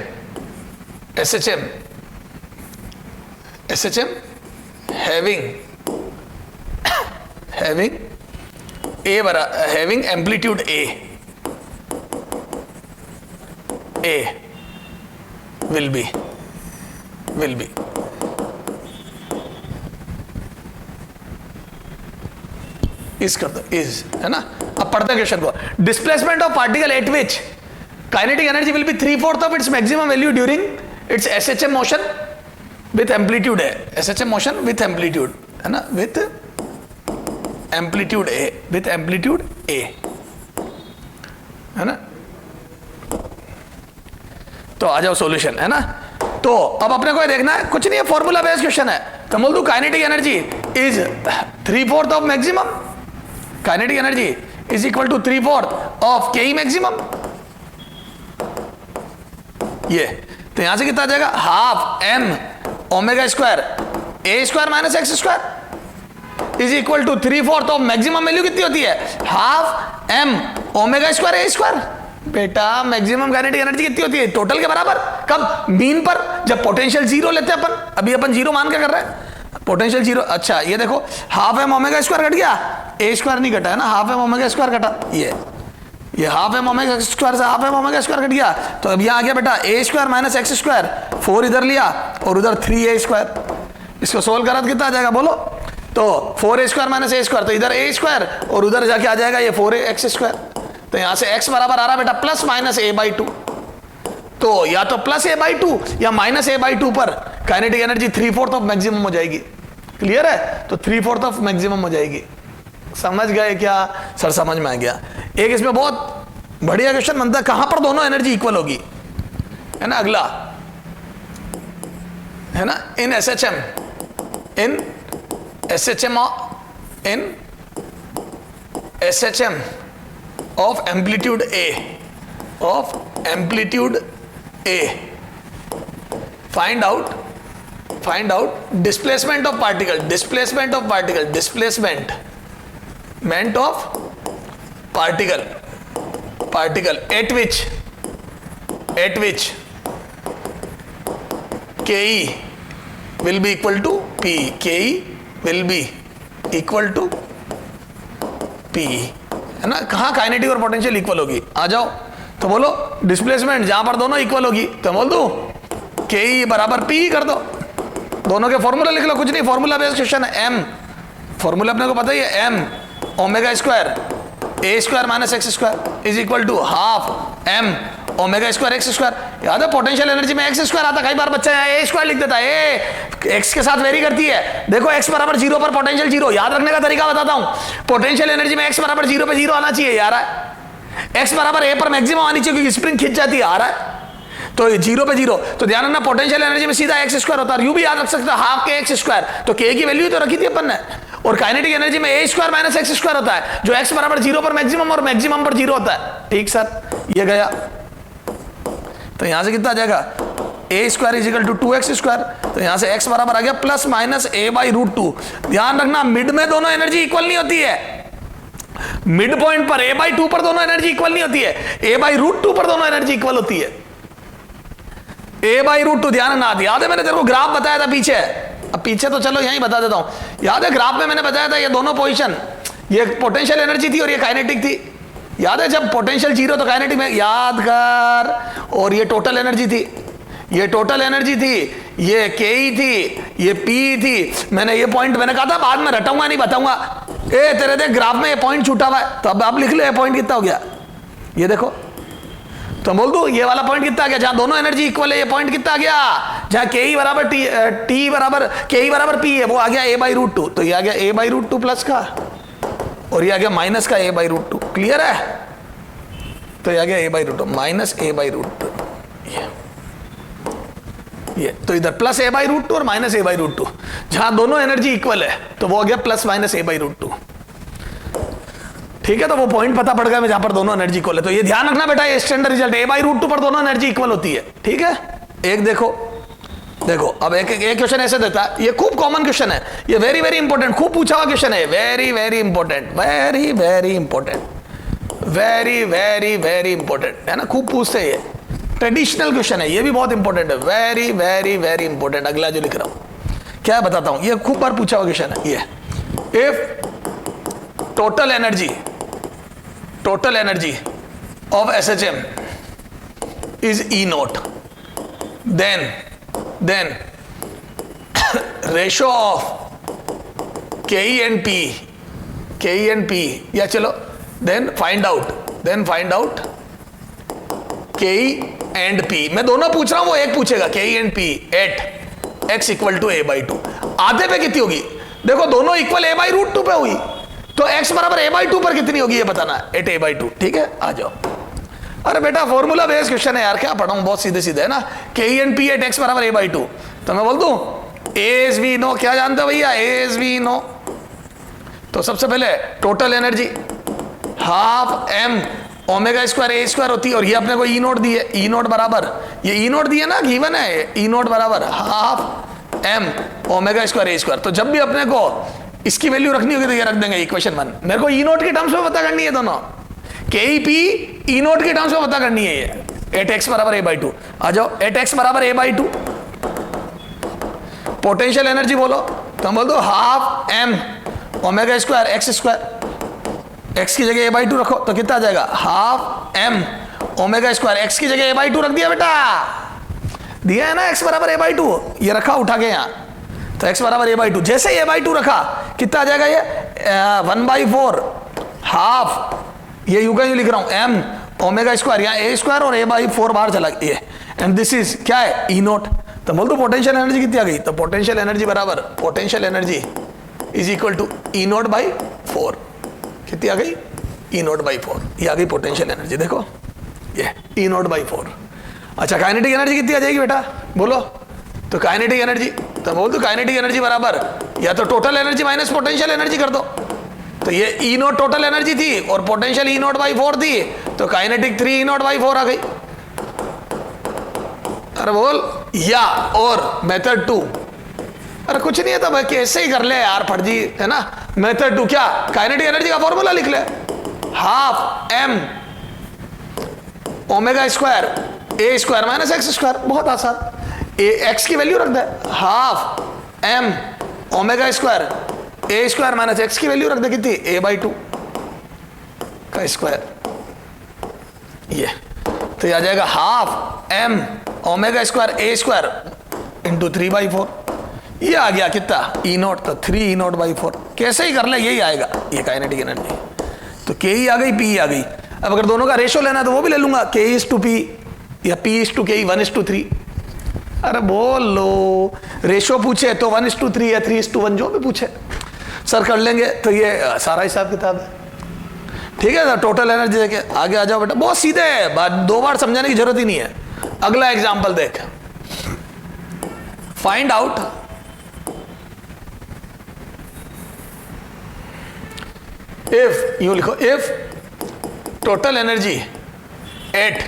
having amplitude A will be इस कर दो, is, है ना। अब पढ़ते हैं क्वेश्चन को। Displacement of particle at which kinetic energy will be 3/4 of its maximum value during its SHM motion with amplitude है, SHM motion with amplitude, है ना, with amplitude A, है ना। तो आ जाओ सॉल्यूशन, है ना। तो अब अपने को देखना है, कुछ नहीं है, फॉर्मूला बेस्ड क्वेश्चन है। तो बोल दू kinetic energy is 3/4 of maximum, kinetic energy is equal to 3/4 of के मैक्सिमम। ये तो यहां से कितना आ जाएगा, half m omega square A square minus x square is equal to 3/4 of maximum value कितनी होती है, हाफ m ओमेगा स्क्वायर ए स्क्वायर। बेटा मैक्सिमम काइनेटिक एनर्जी कितनी होती है, टोटल के बराबर। कब, मीन पर, जब पोटेंशियल जीरो लेते हैं अपन। अभी अपन जीरो मान के कर रहे हैं, पोटेंशियल जीरो। अच्छा ये देखो half M omega square cut गया, ए स्क्वायर नहीं कटा, है ना, हाफ एम ओमेगा स्क्वायर कटा। ये हाफ एम ओमेगा स्क्वायर से half M omega square cut गया। तो अब यहां आ गया बेटा a square minus x square, 4 इधर लिया और उधर 3a स्क्वायर। इसको सोल्व करा तो कितना आ जाएगा बोलो, तो 4a स्क्वायर माइनस ए स्क्वायर, तो इधर ए स्क्वायर और उधर जाके आ जाएगा ये 4x स्क्वायर। तो यहां से x बराबर आ रहा बेटा प्लस माइनस a/2। तो या तो प्लस a/2 या माइनस a/2 पर काइनेटिक एनर्जी 3/4 ऑफ मैक्सिमम हो जाएगी। क्लियर है, तो 3/4 ऑफ मैक्सिमम हो जाएगी। समझ गए क्या सर, समझ में आ गया। एक इसमें बहुत बढ़िया क्वेश्चन बनता है, कहां पर दोनों एनर्जी इक्वल होगी, है ना। अगला है ना, इन SHM of amplitude A find out displacement of particle at which KE will be equal to P. KE will be equal to P, है ना? कहाँ काइनेटिक और पोटेंशियल इक्वल होगी? आ जाओ तो बोलो डिस्प्लेसमेंट जहां पर दोनों इक्वल होगी तो बोल दो KE बराबर P कर दो, दोनों के फॉर्मूला लिख लो, कुछ नहीं, फॉर्मूला बेस्ड क्वेश्चन है। M फॉर्मूला अपने को पता ही है, M omega square A square minus x square is equal to half M omega square x square. याद है पोटेंशियल एनर्जी में एक्स स्क्वायर आता, कई बार बच्चा यहाँ ए स्क्वायर लिख देता है, ए एक्स के साथ वेरी करती है। देखो एक्स बराबर 0 पर पोटेंशियल 0, याद रखने का तरीका बताता हूं। पोटेंशियल एनर्जी में एक्स बराबर 0 पे 0 आना चाहिए, यार एक्स बराबर ए पर मैक्सिमम आनी चाहिए क्योंकि स्प्रिंग खिंच जाती है, आ रहा है तो 0 पे 0। तो ध्यान रखना पोटेंशियल एनर्जी में सीधा एक्स स्क्वायर होता है, यू भी याद रख सकते हो हाफ के एक्स स्क्वायर, तो के की वैल्यू तो रखी थी अपन ने। और काइनेटिक एनर्जी में ए स्क्वायर माइनस एक्स स्क्वायर होता है, जो एक्स बराबर 0 पर मैक्सिमम और मैक्सिमम पर 0 होता है। ठीक सर, ये गया, तो यहां से कितना आ जाएगा A square is equal to 2x square, तो यहां से x बराबर आ गया प्लस माइनस a/√2। ध्यान रखना मिड में दोनों एनर्जी इक्वल नहीं होती है, मिड पॉइंट पर a/2 पर दोनों एनर्जी इक्वल नहीं होती है, a/√2 पर दोनों एनर्जी इक्वल होती है। a/√2 ध्यान रखना, याद है मैंने तेरे को ग्राफ बताया था पीछे, अब पीछे तो चलो यहीं बता देता हूं। याद है ग्राफ में मैंने बताया था ये दोनों पोजीशन, ये पोटेंशियल एनर्जी थी और ये काइनेटिक थी। याद है जब पोटेंशियल 0 तो काइनेटिक में, याद कर, और ये टोटल एनर्जी थी, ये टोटल एनर्जी थी, ये KE थी, ये P थी। मैंने ये पॉइंट मैंने कहा था बाद में रटाऊंगा नहीं बताऊंगा। ए तेरे देख ग्राफ में ये पॉइंट छूटा हुआ है, तो अब आप लिख लो ये पॉइंट कितना हो गया, ये देखो, तो बोल दो ये वाला पॉइंट कितना आ गया, जहां दोनों एनर्जी इक्वल है, ये पॉइंट कितना आ गया, जहां KE बराबर T बराबर KE बराबर P है, वो आ गया a/√2, तो ये आ गया a/√2 प्लस का, और ये आ गया माइनस का a/√2। क्लियर है? तो ये आ गया a/√2 माइनस a/√2, ये तो इधर प्लस a/√2 और माइनस a/√2, जहां दोनों एनर्जी इक्वल है तो वो आ गया प्लस माइनस a/√2। ठीक है, तो वो पॉइंट पता पड़ गया जहां पर दोनों एनर्जी इक्वल है। तो ये ध्यान रखना बेटा, ये स्टैंडर्ड रिजल्ट a/√2 पर दोनों एनर्जी इक्वल होती है। ठीक है, एक देखो अब एक क्वेश्चन ऐसे देता है, ये खूब कॉमन क्वेश्चन है, ये वेरी वेरी इंपॉर्टेंट, खूब पूछा हुआ क्वेश्चन है, very very important, very very important, very very very important, है ना, खूब पूछते हैं, ये ट्रेडिशनल क्वेश्चन है, ये भी बहुत इंपॉर्टेंट है, वेरी वेरी वेरी इंपॉर्टेंट। अगला जो लिख रहा हूं क्या है बताता हूं, ये खूब बार पूछा हुआ क्वेश्चन है। ये if total energy of SHM is E0, then ratio of KE and P, या चलो then find out KE and P। मैं दोनों पूछ रहा हूं, वो एक पूछेगा KE and P at x equal to a/2। आधे पे कितनी होगी, देखो दोनों इक्वल a/√2 पे हुई, तो x बराबर a/2 पर कितनी होगी ये बताना है, एट a/2। ठीक है, आ जाओ। अरे बेटा फॉर्मूला बेस्ड क्वेश्चन है यार, क्या पढ़ाऊं, बहुत सीधे सीधे है ना। KE and P at x बराबर a/2, तो मैं बोल दूं as we know, क्या जानते हो भैया, as we know, तो सबसे पहले total energy half m omega square a square होती है, और ये अपने को E0 दी है, E0 बराबर, ये E0 दी है ना, गिवन है, E0 बराबर half m omega square a square. तो जब भी अपने को इसकी वैल्यू रखनी होगी तो ये रख देंगे इक्वेशन 1। मेरे को E0 के टर्म्स में पता करनी है दोनों, KE P E0 के टर्म्स में पता करनी है, ये एट x बराबर a/2। आ जाओ, एट x बराबर a/2 पोटेंशियल एनर्जी बोलो, तो हम बोल दो half m omega square x square, x की जगह a/2 रखो तो कितना आ जाएगा, half m omega square, x की जगह a/2 रख दिया बेटा, दिया है ना x बराबर a/2, ये रखा उठा के यहाँ, तो x बराबर a/2, जैसे a/2 रखा कितना आ जाएगा, ये 1/4 हाफ, ये यू का यू लिख रहा हूं m ओमेगा स्क्वायर, यहाँ a स्क्वायर और a/4 बाहर चला गया, एंड दिस इज क्या है E0। तो बोल दो पोटेंशियल एनर्जी कितनी आ गई, तो पोटेंशियल एनर्जी बराबर potential energy is equal to E0/4, कितनी आ गई, E0/4, ये आ गई पोटेंशियल एनर्जी, देखो ये E0/4। अच्छा काइनेटिक एनर्जी कितनी आ जाएगी बेटा, बोलो, तो काइनेटिक एनर्जी, तो बोल दो काइनेटिक एनर्जी बराबर या तो total energy minus potential energy कर दो, तो ये E0 टोटल एनर्जी थी और पोटेंशियल E0/4 थी, तो काइनेटिक 3 E0/4 आ गई। अरे बोल, या और मेथड 2, अरे कुछ नहीं है तो भाई कैसे ही कर ले यार फर्जी, है ना। मेथड 2 क्या, काइनेटिक एनर्जी का फॉर्मूला लिख ले, हाफ m ओमेगा स्क्वायर ए स्क्वायर माइनस एक्स स्क्वायर, बहुत आसान। ए एक्स की वैल्यू रख दे, हाफ m ओमेगा स्क्वायर ए स्क्वायर माइनस एक्स की वैल्यू रख दे कितनी, a/2 का स्क्वायर, ये तो ये आ जाएगा हाफ m ओमेगा स्क्वायर ए स्क्वायर इंटू 3/4, ये आ गया कितना E0, तो 3E0/4, कैसे ही कर ले यही आएगा, ये काइनेटिक एनर्जी। तो K ही आ गई, P ही आ गई। अब अगर दोनों का रेशो लेना है तो वो भी ले लूंगा, K/P या P/K 1:3। अरे बोल लो, रेशो पूछे तो 1:3 या 3:1 जो भी पूछे सर कर लेंगे। तो ये सारा हिसाब किताब है, ठीक है। टोटल एनर्जी देखे आगे आ जाओ बेटा, बहुत सीधे है बात, 2 बार समझाने की जरूरत ही नहीं है। अगला एग्जाम्पल देख, फाइंड आउट इफ, यूं लिखो, if total energy at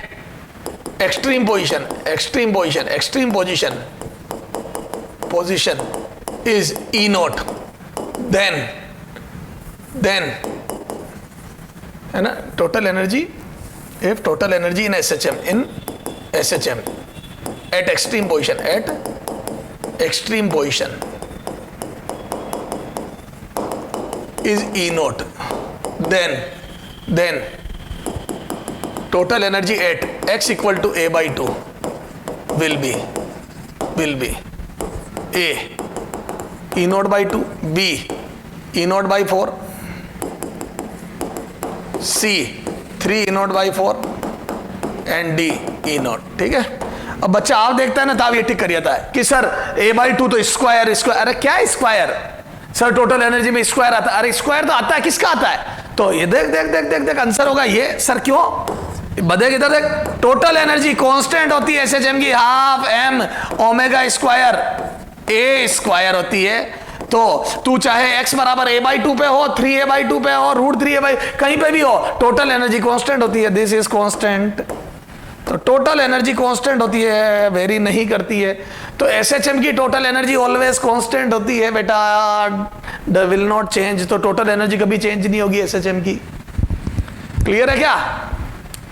extreme position is E0, then है ना, total energy, if total energy in SHM at extreme position is E0, then total energy at x equal to a/2 will be a E0/2, b E0/4, c 3E0/4 and d E0, ठीक है। अब बच्चा आप देखता है ना तब ये टिक कर जाता है कि सर a/2 तो स्क्वायर, अरे क्या स्क्वायर सर, टोटल एनर्जी में स्क्वायर आता है, अरे स्क्वायर तो आता है, किसका आता है, तो ये देख आंसर होगा ये। सर क्यों बदेग, इधर देख, टोटल एनर्जी कांस्टेंट होती है SHM की, हाफ m ओमेगा स्क्वायर ए स्क्वायर होती है। तो तू चाहे x बराबर a/2 पे हो, 3a/2 पे हो, √3a, कहीं पे भी हो, टोटल एनर्जी कांस्टेंट होती है, दिस इज कांस्टेंट। तो टोटल एनर्जी कांस्टेंट होती है, वेरी नहीं करती है। तो SHM की टोटल एनर्जी ऑलवेज कांस्टेंट होती है बेटा, विल नॉट चेंज। तो टोटल एनर्जी कभी चेंज नहीं होगी SHM की, क्लियर है क्या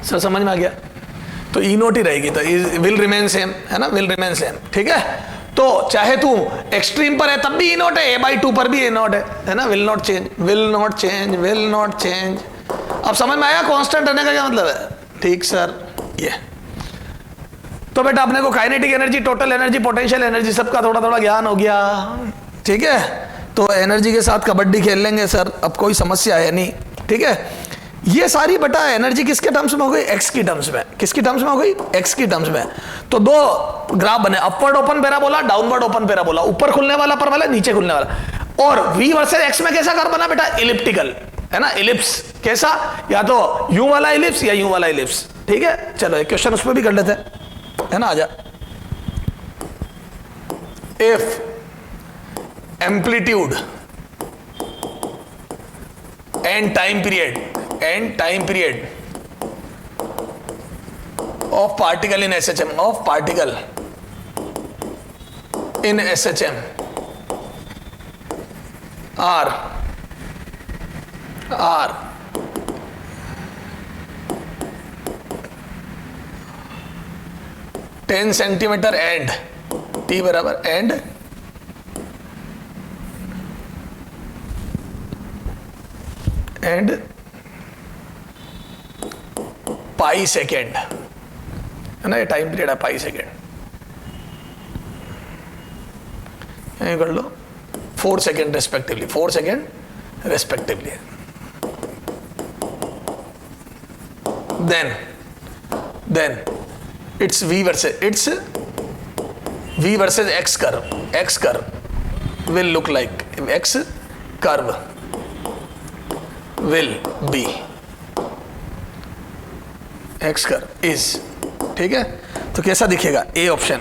सर, समझ में आ गया। तो E0 ही रहेगी, तो विल रिमेन सेम, है ना, विल रिमेन सेम, ठीक है। तो चाहे तू एक्सट्रीम पर है तब भी E0 है, a/2 पर भी E0 है ना, विल नॉट चेंज। अब समझ में आया कांस्टेंट रहने का क्या मतलब है, ठीक सर। ये तो बेटा अपने को kinetic energy, total energy, potential energy सबका थोड़ा थोड़ा ज्ञान हो गया, ठीक है। तो एनर्जी के साथ कबड्डी खेल लेंगे सर, अब कोई समस्या है नहीं, ठीक है। ये सारी बेटा एनर्जी किसके टर्म्स में हो गई, एक्स की टर्म्स में। किसकी टर्म्स में हो गई, एक्स की टर्म्स में। तो 2 ग्राफ बने, upward open parabola, downward open parabola, ऊपर खुलने वाला पर वाला, नीचे खुलने वाला। और v वर्सेस x में कैसा कर्व बना बेटा, इलिप्टिकल, है ना, इलिप्स। कैसा, या तो u वाला इलिप्स या u वाला इलिप्स, ठीक है। चलो एक क्वेश्चन उस पर भी कर लेते हैं, है ना, आजा। If amplitude and time period of particle in SHM are 10 centimetre and t बराबर एंड पाई सेकेंड, है ना, ये टाइम पीरियड है पाई सेकेंड, यही कर लो, 4 second respectively, then it's v versus x curve will look like, x curve will be, x curve is, ठीक है। तो कैसा दिखेगा, A option,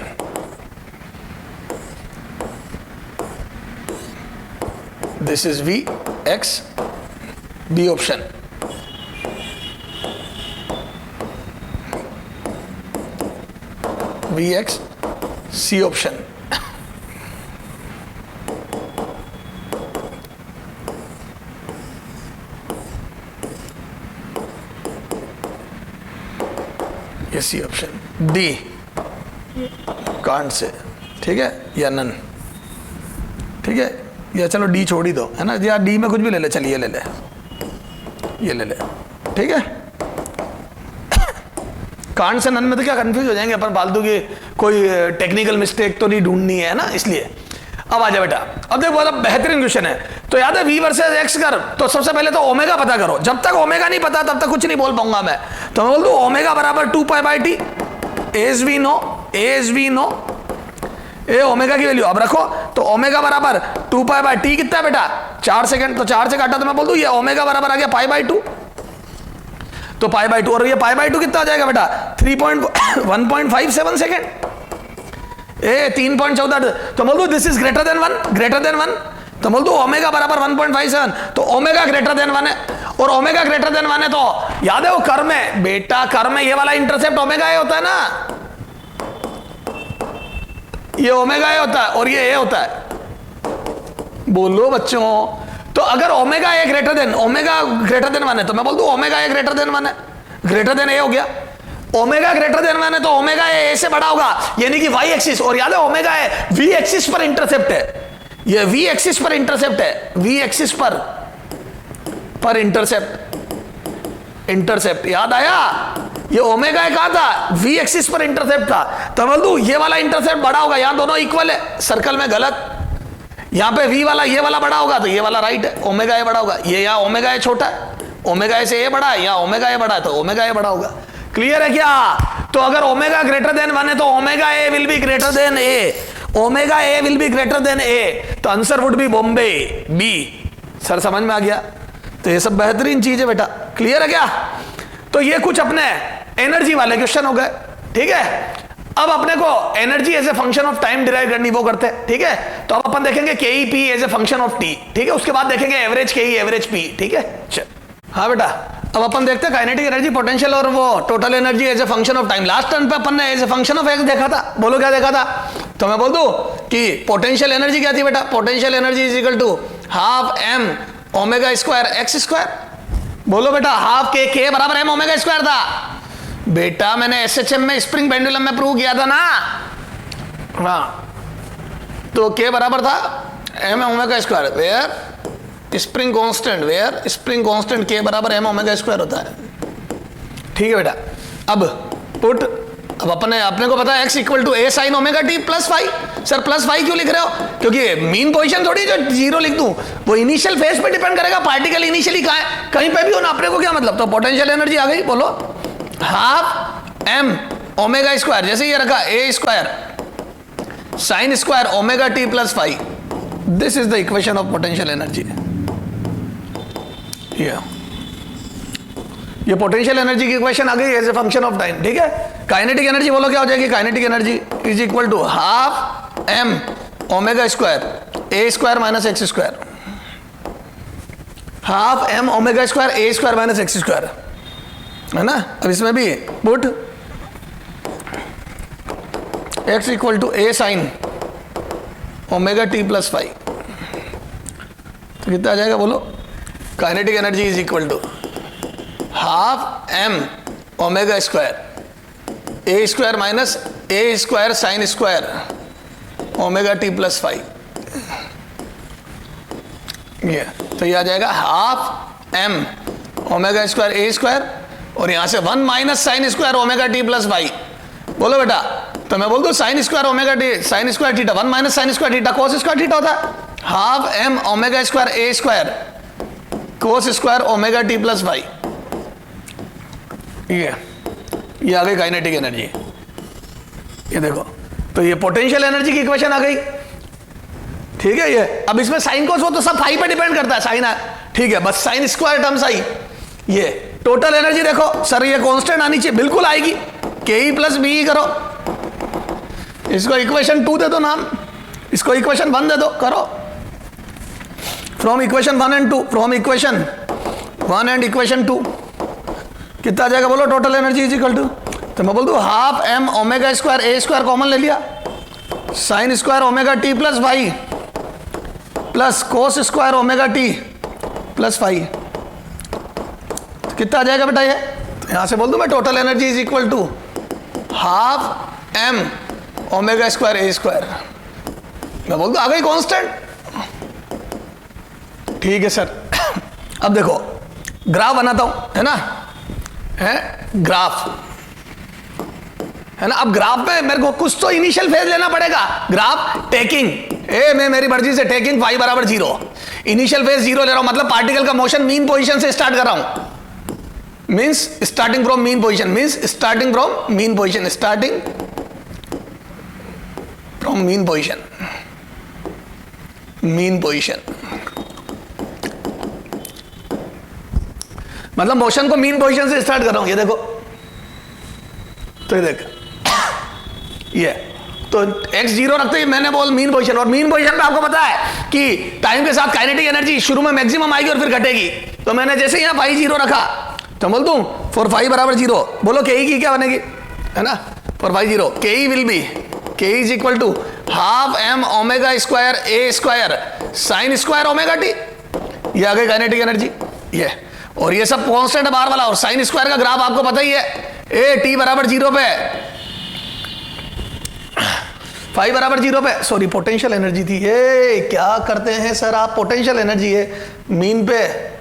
this is v x, B option v x C option. ये C option. D can't say, ठीक है, या none, ठीक है, या चलो डी छोड़ ही दो, है ना, या डी में कुछ भी ले ले, चलिए ले ले, ये ले ले, ठीक है। कांट से नन में तो क्या कंफ्यूज हो जाएंगे अपन, फालतू की कोई टेक्निकल मिस्टेक तो नहीं ढूंढनी है ना, इसलिए। अब आ जा बेटा, अब देखो बहुत बेहतरीन क्वेश्चन है। तो याद है वी वर्सेस एक्स कर, तो सबसे पहले तो ओमेगा पता करो। जब तक ओमेगा नहीं पता तब तक कुछ नहीं बोल पाऊंगा मैं। तो मैं बोल दूं ओमेगा बराबर 2π/t, एज वी नो, ए ओमेगा की वैल्यू अब रखो। तो ओमेगा बराबर 2π/t कितना है बेटा, 4 सेकंड। तो 4 से काटा तो मैं बोल दूं ये ओमेगा बराबर आ गया π/2। तो π/2 और ये π/2 कितना आ जाएगा बेटा, 1.57 सेकंड। 3.14। तो बोल दो दिस इज ग्रेटर देन 1। तो बोल दो ओमेगा बराबर 1.57। तो ओमेगा ग्रेटर देन 1 है, और ओमेगा ग्रेटर देन 1 है तो याद है वो कर्व में बेटा, कर्व में ये वाला इंटरसेप्ट ओमेगा ए होता है ना, ये ओमेगा ए होता है और ये ए होता है। बोलो बच्चों, तो अगर ओमेगा ए ग्रेटर देन 1 है तो मैं बोल दूं ओमेगा ए ग्रेटर देन 1 है, ग्रेटर देन ए हो गया। ओमेगा ग्रेटर देन 1 है तो ओमेगा ए से बड़ा होगा, यानी कि वाई एक्सिस। और याद है ओमेगा ए वी एक्सिस पर इंटरसेप्ट है, ये वी एक्सिस पर इंटरसेप्ट है, वी एक्सिस पर इंटरसेप्ट याद आया। ये ओमेगा ए कहां था, वी एक्सिस पर इंटरसेप्ट था। तो बोल दूं ये वाला इंटरसेप्ट बड़ा होगा, यहां दोनों इक्वल है, सर्कल में गलत। यहां पे वी वाला ये वाला बड़ा होगा तो ये वाला राइट है, ओमेगा ए बड़ा होगा। ये यहां ओमेगा ए छोटा है, ओमेगा ए से ए बड़ा है, यहां ओमेगा ए बड़ा है तो ओमेगा ए बड़ा होगा। क्लियर है क्या? तो अगर ओमेगा ग्रेटर देन 1 है तो omega A will be greater than A, omega A will be greater than A. तो answer would be Bombay, B. Sir समझ में आ गया? तो ये सब बेहतरीन चीज है बेटा। क्लियर है क्या? तो ये कुछ अपने एनर्जी वाले क्वेश्चन हो गए, ठीक है। अब अपने को energy as a function of time derive करनी वो करते हैं, ठीक है। तो अब अपन देखेंगे के E P as a function of t, ठीक है। उसके बाद देखेंगे एवरेज के ई एवरेज पी, ठीक है। चल हाँ बेटा, अब अपन देखते हैं काइनेटिक एनर्जी, पोटेंशियल और वो total energy as a function of time. Last turn पे अपन ने as a function of x देखा था, बोलो क्या देखा था? तो मैं बोल दूं कि पोटेंशियल एनर्जी क्या थी बेटा, potential energy is equal to half M omega square x square. बोलो बेटा, हाफ के बराबर एम ओमेगा स्क्वायर था बेटा, मैंने एसएचएम में स्प्रिंग पेंडुलम में प्रूव किया था ना। हाँ, तो के बराबर था m omega square, where spring constant, where spring constant k बराबर एम ओमेगा स्क्वायर होता है, ठीक है बेटा। अब पुट, अब अपने को पता है x equal to a sine omega T plus five. Sir plus five क्यों लिख रहे हो? क्योंकि मीन पोजीशन थोड़ी जो जीरो लिख दूं, वो इनिशियल फेज पे डिपेंड करेगा, पार्टिकल इनिशियली कहां है, कहीं पे भी हो ना, अपने को क्या मतलब। तो पोटेंशियल एनर्जी आ गई, बोलो हाफ एम ओमेगा स्क्वायर, जैसे ये रखा A square sine square omega T plus five. This is the equation of potential energy. ये पोटेंशियल एनर्जी की इक्वेशन आ गई as a function of time, ठीक है। काइनेटिक एनर्जी बोलो क्या हो जाएगी, kinetic energy is equal to half M omega square A square minus x square, half M omega square A square minus x square, है ना। अब इसमें भी put X equal to a sine omega T plus five, तो कितना आ जाएगा बोलो। Kinetic energy is equal to half M omega square A square minus A square sine square omega T plus five. ये तो ये आ जाएगा हाफ एम ओमेगा स्क्वायर ए स्क्वायर और यहां से 1 minus sine square omega T plus five. बोलो बेटा, तो मैं बोल दूं sine square omega t sine square theta 1 minus sine square theta cos square theta होता है। हाफ एम ओमेगा स्क्वायर ए square cos square omega T plus five. ये आ गई काइनेटिक एनर्जी। ये देखो, तो ये पोटेंशियल एनर्जी की इक्वेशन आ गई, ठीक है। ये अब इसमें साइन कोस वो तो सब फाइव पे डिपेंड करता है, साइन, ठीक है, बस साइन स्क्वायर टर्म्स आई। ये टोटल एनर्जी देखो सर, ये कांस्टेंट आनी चाहिए, बिल्कुल आएगी, के ई प्लस बी करो, इसको इक्वेशन 2 दे दो नाम, इसको इक्वेशन 1 दे दो, करो from equation 1 and 2, from equation 1 and equation 2 कितना आ जाएगा बोलो। Total energy is equal to, तो मैं बोल दूं हाफ एम ओमेगा स्क्वायर ए स्क्वायर कॉमन ले लिया, sine square omega T plus phi plus cos square omega T plus phi. कितना आ जाएगा बेटा ये? तो यहां से बोल दूं मैं, total energy is equal to half M omega square A square. मैं बोल दूं आ गई कांस्टेंट। ठीक है सर। अब देखो ग्राफ बनाता हूं, है ना, है ग्राफ, है ना। अब ग्राफ में मेरे को कुछ तो इनिशियल फेज लेना पड़ेगा। ग्राफ टेकिंग मैं मेरी मर्जी से टेकिंग फाई बराबर 0, इनिशियल फेज 0 ले रहा हूं, मतलब पार्टिकल का मोशन मीन पोजीशन से स्टार्ट कर रहा हूं। Means starting from mean position, means starting from mean position, starting from mean position, mean position मतलब मोशन को मीन पोजीशन से स्टार्ट कर रहा हूं। ये देखो, तो ये देख, ये तो x 0 रखते ही मैंने बोल मीन पोजीशन, और मीन पोजीशन में आपको पता है कि टाइम के साथ काइनेटिक एनर्जी शुरू में मैक्सिमम आएगी और फिर घटेगी। तो मैंने जैसे यहां फाई 0 रखा तो बोल दूं फॉर फाई बराबर 0, बोलो के की क्या बनेगी, है ना, for phi 0 K will be K is equal to half M omega square A square sine square omega t. ये आ गई काइनेटिक एनर्जी ये, और ये सब कांस्टेंट बार वाला, और साइन स्क्वायर का ग्राफ आपको पता ही है, ए टी बराबर 0 पे, फाई बराबर 0 पे, सॉरी पोटेंशियल एनर्जी थी। ये क्या करते हैं सर आप, पोटेंशियल एनर्जी है मीन पे,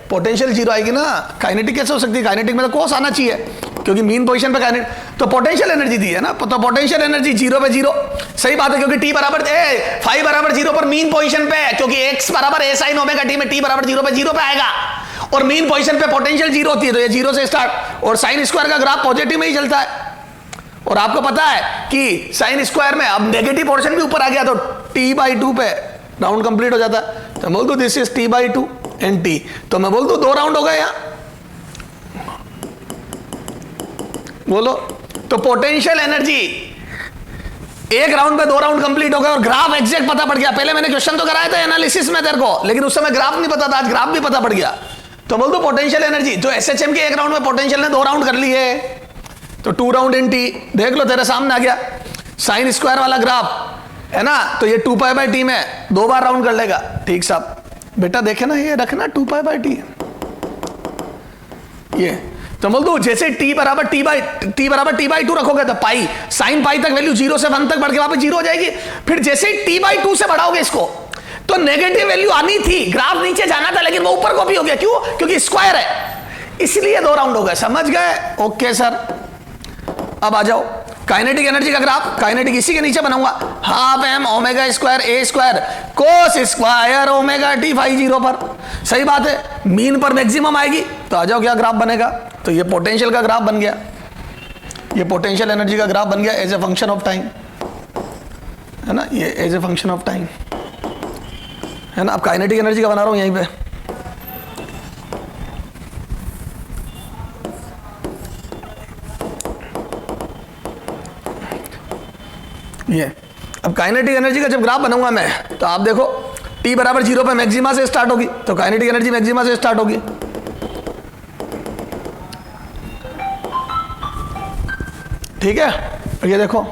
पोटेंशियल 0 आएगी ना, काइनेटिक कैसे हो सकती है? काइनेटिक में तो कोस आना चाहिए क्योंकि मीन पोजीशन पे काइनेटिक, तो पोटेंशियल एनर्जी दी है ना, तो पोटेंशियल एनर्जी 0 पे 0, सही बात है, क्योंकि टी बराबर फाई बराबर 0 पर मीन पोजीशन पे, क्योंकि एक्स बराबर ए साइन ओमेगा टी में टी बराबर 0 पे आएगा, और मीन पोजीशन पे पोटेंशियल 0 होती है, तो ये 0 से स्टार्ट, और साइन स्क्वायर का ग्राफ पॉजिटिव में ही चलता है। और आपको पता है कि साइन स्क्वायर में अब नेगेटिव पोर्शन भी ऊपर आ गया तो t/2 पे राउंड कंप्लीट हो जाता है। तो बोल दो this is t/2 and t, तो मैं बोल दू 2 राउंड हो गए यहां, बोलो। तो पोटेंशियल एनर्जी एक राउंड पे 2 राउंड कंप्लीट हो गए, और ग्राफ एग्जैक्ट पता पड़ गया। पहले मैंने क्वेश्चन तो कराया था एनालिसिस में तेरे को, लेकिन उस समय ग्राफ नहीं पता था, आज ग्राफ भी पता पड़ गया। तो बोल दो पोटेंशियल एनर्जी जो एसएचएम के एक राउंड में पोटेंशियल ने 2 राउंड कर ली है, तो 2 राउंड इन टी, देख लो तेरे सामने आ गया साइन स्क्वायर वाला ग्राफ, है ना, तो ये 2π/t में 2 बार राउंड कर लेगा। ठीक साहब, बेटा देखे ना, ये रखना 2π/t, ये तो बोल दो जैसे t बराबर t/2 रखोगे तो पाई साइन पाई तक वैल्यू 0 से 1 तक बढ़ के वापस 0 हो जाएगी। फिर जैसे t/2 से बढ़ाओगे इसको तो नेगेटिव वैल्यू आनी थी, ग्राफ नीचे जाना था, लेकिन वो ऊपर कॉपी हो गया। क्यों? क्योंकि स्क्वायर है, इसलिए 2 राउंड हो गए। समझ गए? Okay sir. अब आ जाओ काइनेटिक एनर्जी का ग्राफ, काइनेटिक इसी के नीचे बनाऊंगा, हाफ एम ओमेगा स्क्वायर ए square cos square omega T phi 0 पर, सही बात है, मीन पर मैक्सिमम आएगी। तो आ जाओ क्या ग्राफ बनेगा, तो ये पोटेंशियल का ग्राफ बन गया, ये पोटेंशियल एनर्जी का ग्राफ बन गया as a function of time, है ना, ये as a function of time, है ना। अब काइनेटिक एनर्जी का बना रहा हूं यहीं पे, ये अब काइनेटिक एनर्जी का जब ग्राफ बनाऊंगा मैं, तो आप देखो t बराबर 0 पे मैक्सिमा से स्टार्ट होगी, तो काइनेटिक एनर्जी मैक्सिमा से स्टार्ट होगी, ठीक है। ये देखो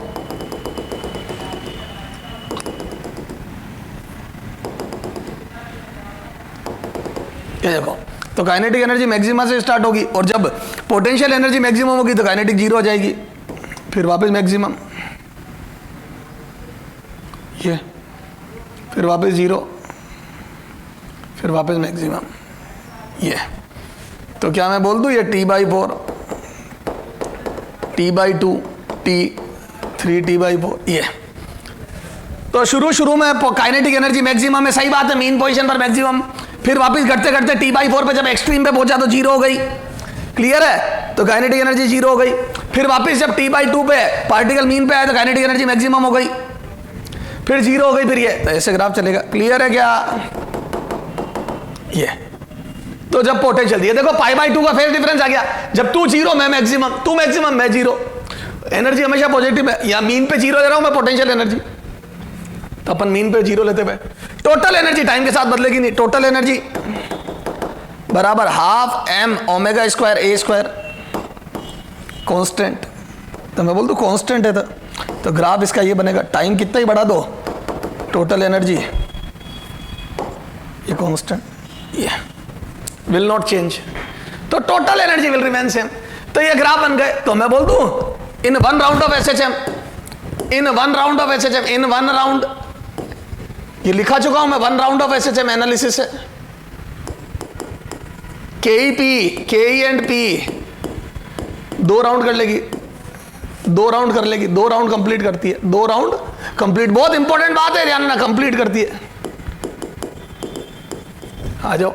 तो काइनेटिक एनर्जी मैक्सिमा से स्टार्ट होगी, और जब पोटेंशियल एनर्जी मैक्सिमम होगी तो काइनेटिक 0 हो जाएगी, फिर वापस मैक्सिमम, ये फिर वापस 0, फिर वापस मैक्सिमम, ये। तो क्या मैं बोल दूं ये t/4 t/2 t3 t/4, ये। तो शुरू में काइनेटिक एनर्जी मैक्सिमम है, सही बात है, मीन पोजीशन पर मैक्सिमम, फिर वापस घटते घटते t/4 पे जब एक्सट्रीम पे पहुंचा तो 0 हो गई, क्लियर है। तो काइनेटिक एनर्जी 0 हो गई, फिर वापस जब t/2 पे पार्टिकल मीन पे आया तो काइनेटिक एनर्जी मैक्सिमम हो गई, फिर 0 हो गई, फिर ये, तो ऐसे ग्राफ चलेगा, क्लियर है क्या? ये तो जब पोटेंशियल दिए, देखो π/2 का फेज डिफरेंस आ गया, जब तू 0 मैं मैक्सिमम, तू मैक्सिमम मैं 0, एनर्जी हमेशा पॉजिटिव है, या मीन पे 0 ले रहा हूं मैं पोटेंशियल एनर्जी, तो अपन मीन पे 0 लेते हुए टोटल एनर्जी टाइम के साथ बदलेगी नहीं, टोटल एनर्जी बराबर हाफ एम ओमेगा स्क्वायर ए स्क्वायर कांस्टेंट, तो मैं बोल दूं कांस्टेंट है, तो तो ग्राफ इसका ये बनेगा, टाइम कितना ही बढ़ा दो, टोटल एनर्जी ये कांस्टेंट, ये विल नॉट चेंज, तो total energy will remain same. तो ये ग्राफ बन गए। तो मैं बोल दूं in one round of SHM, in one round of SHM, in one round, ये लिखा चुका हूं मैं, one round of SHM analysis है, केई एंड पी 2 राउंड कर लेगी, 2 राउंड कर लेगी, 2 राउंड कंप्लीट करती है, 2 राउंड कंप्लीट। बहुत इंपॉर्टेंट बात है जानना, कंप्लीट करती है। आ जाओ,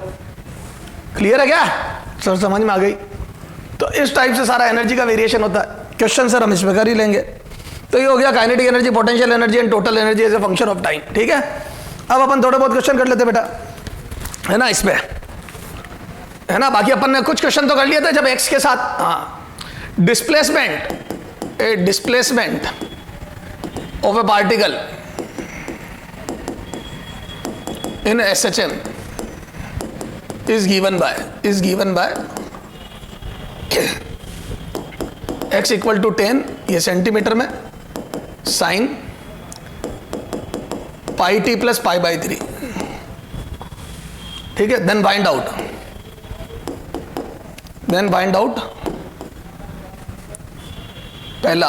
क्लियर है क्या सर, समझ में आ गई? तो इस टाइप से सारा एनर्जी का वेरिएशन होता है। क्वेश्चन सर हम इसमें कर ही लेंगे। तो ये हो गया kinetic energy, potential energy and total energy as a function of time. ठीक है, अब अपन थोड़े बहुत क्वेश्चन कर लेते बेटा, है ना, इस पे, है ना। बाकी अपन ने कुछ क्वेश्चन तो कर लिए थे जब एक्स के साथ, हाँ, displacement, a displacement of a particle in SHM is given by x equal to 10, ये सेंटीमीटर में, sine pi t plus pi by 3। ठीक है, देन फाइंड आउट पहला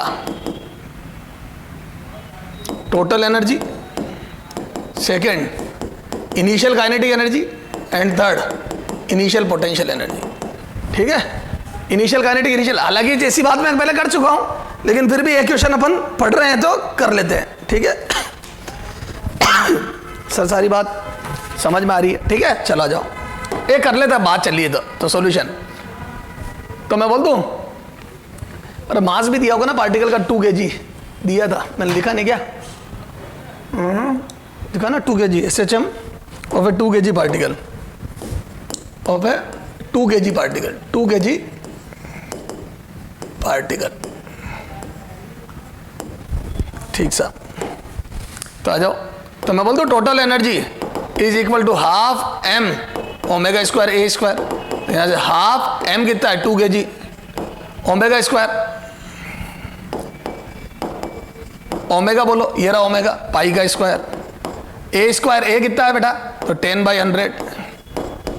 total energy, second initial kinetic energy and third initial potential energy. ठीक है, initial kinetic, initial, हालांकि जैसी बात मैं पहले कर चुका हूं, लेकिन फिर भी एक क्वेश्चन अपन पढ़ रहे हैं तो कर लेते हैं। ठीक है सर सारी बात समझ में आ रही है? ठीक है, चला जाओ, एक कर लेते हैं, बात चलिए तो सॉल्यूशन तो मैं बोल दूं, अरे मास भी दिया होगा ना पार्टिकल का, 2 kg दिया था, मैंने लिखा नहीं क्या? लिखा ना 2 kg SHM of a 2 kg particle, of a 2 kg particle, 2 kg particle. ठीक सा, तो आ जाओ, तो मैं बोल दूं total energy is equal to half m omega square A square. यहां से हाफ m कितना है? 2 kg ओमेगा स्क्वायर, ओमेगा बोलो, ये रहा ओमेगा, पाई का स्क्वायर, ए स्क्वायर, ए कितना है बेटा? तो 10/100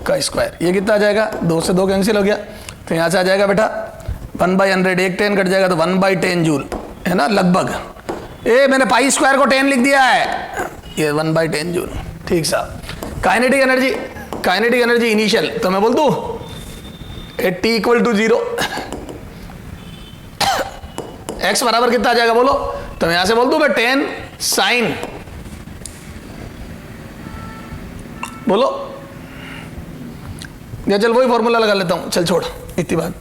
का स्क्वायर, ये कितना आ जाएगा? 2 से 2 कैंसिल हो गया, तो यहाँ से आ जाएगा बेटा 1/100, एक 10 कट जाएगा तो 1/10 जूल, है ना लगभग। मैंने पाई स्क्वायर को 10 लिख दिया है, ये 1/10 जूल। ठीक साहब, काइनेटिक एनर्जी इनिशियल, तो मैं बोल दूं t इक्वल टू 0, x बराबर कितना आ जाएगा बोलो? तो मैं यहां से बोल दूं मैं 10 साइन, बोलो, या चल वही फॉर्मूला लगा लेता हूं, चल छोड़ इतनी बात,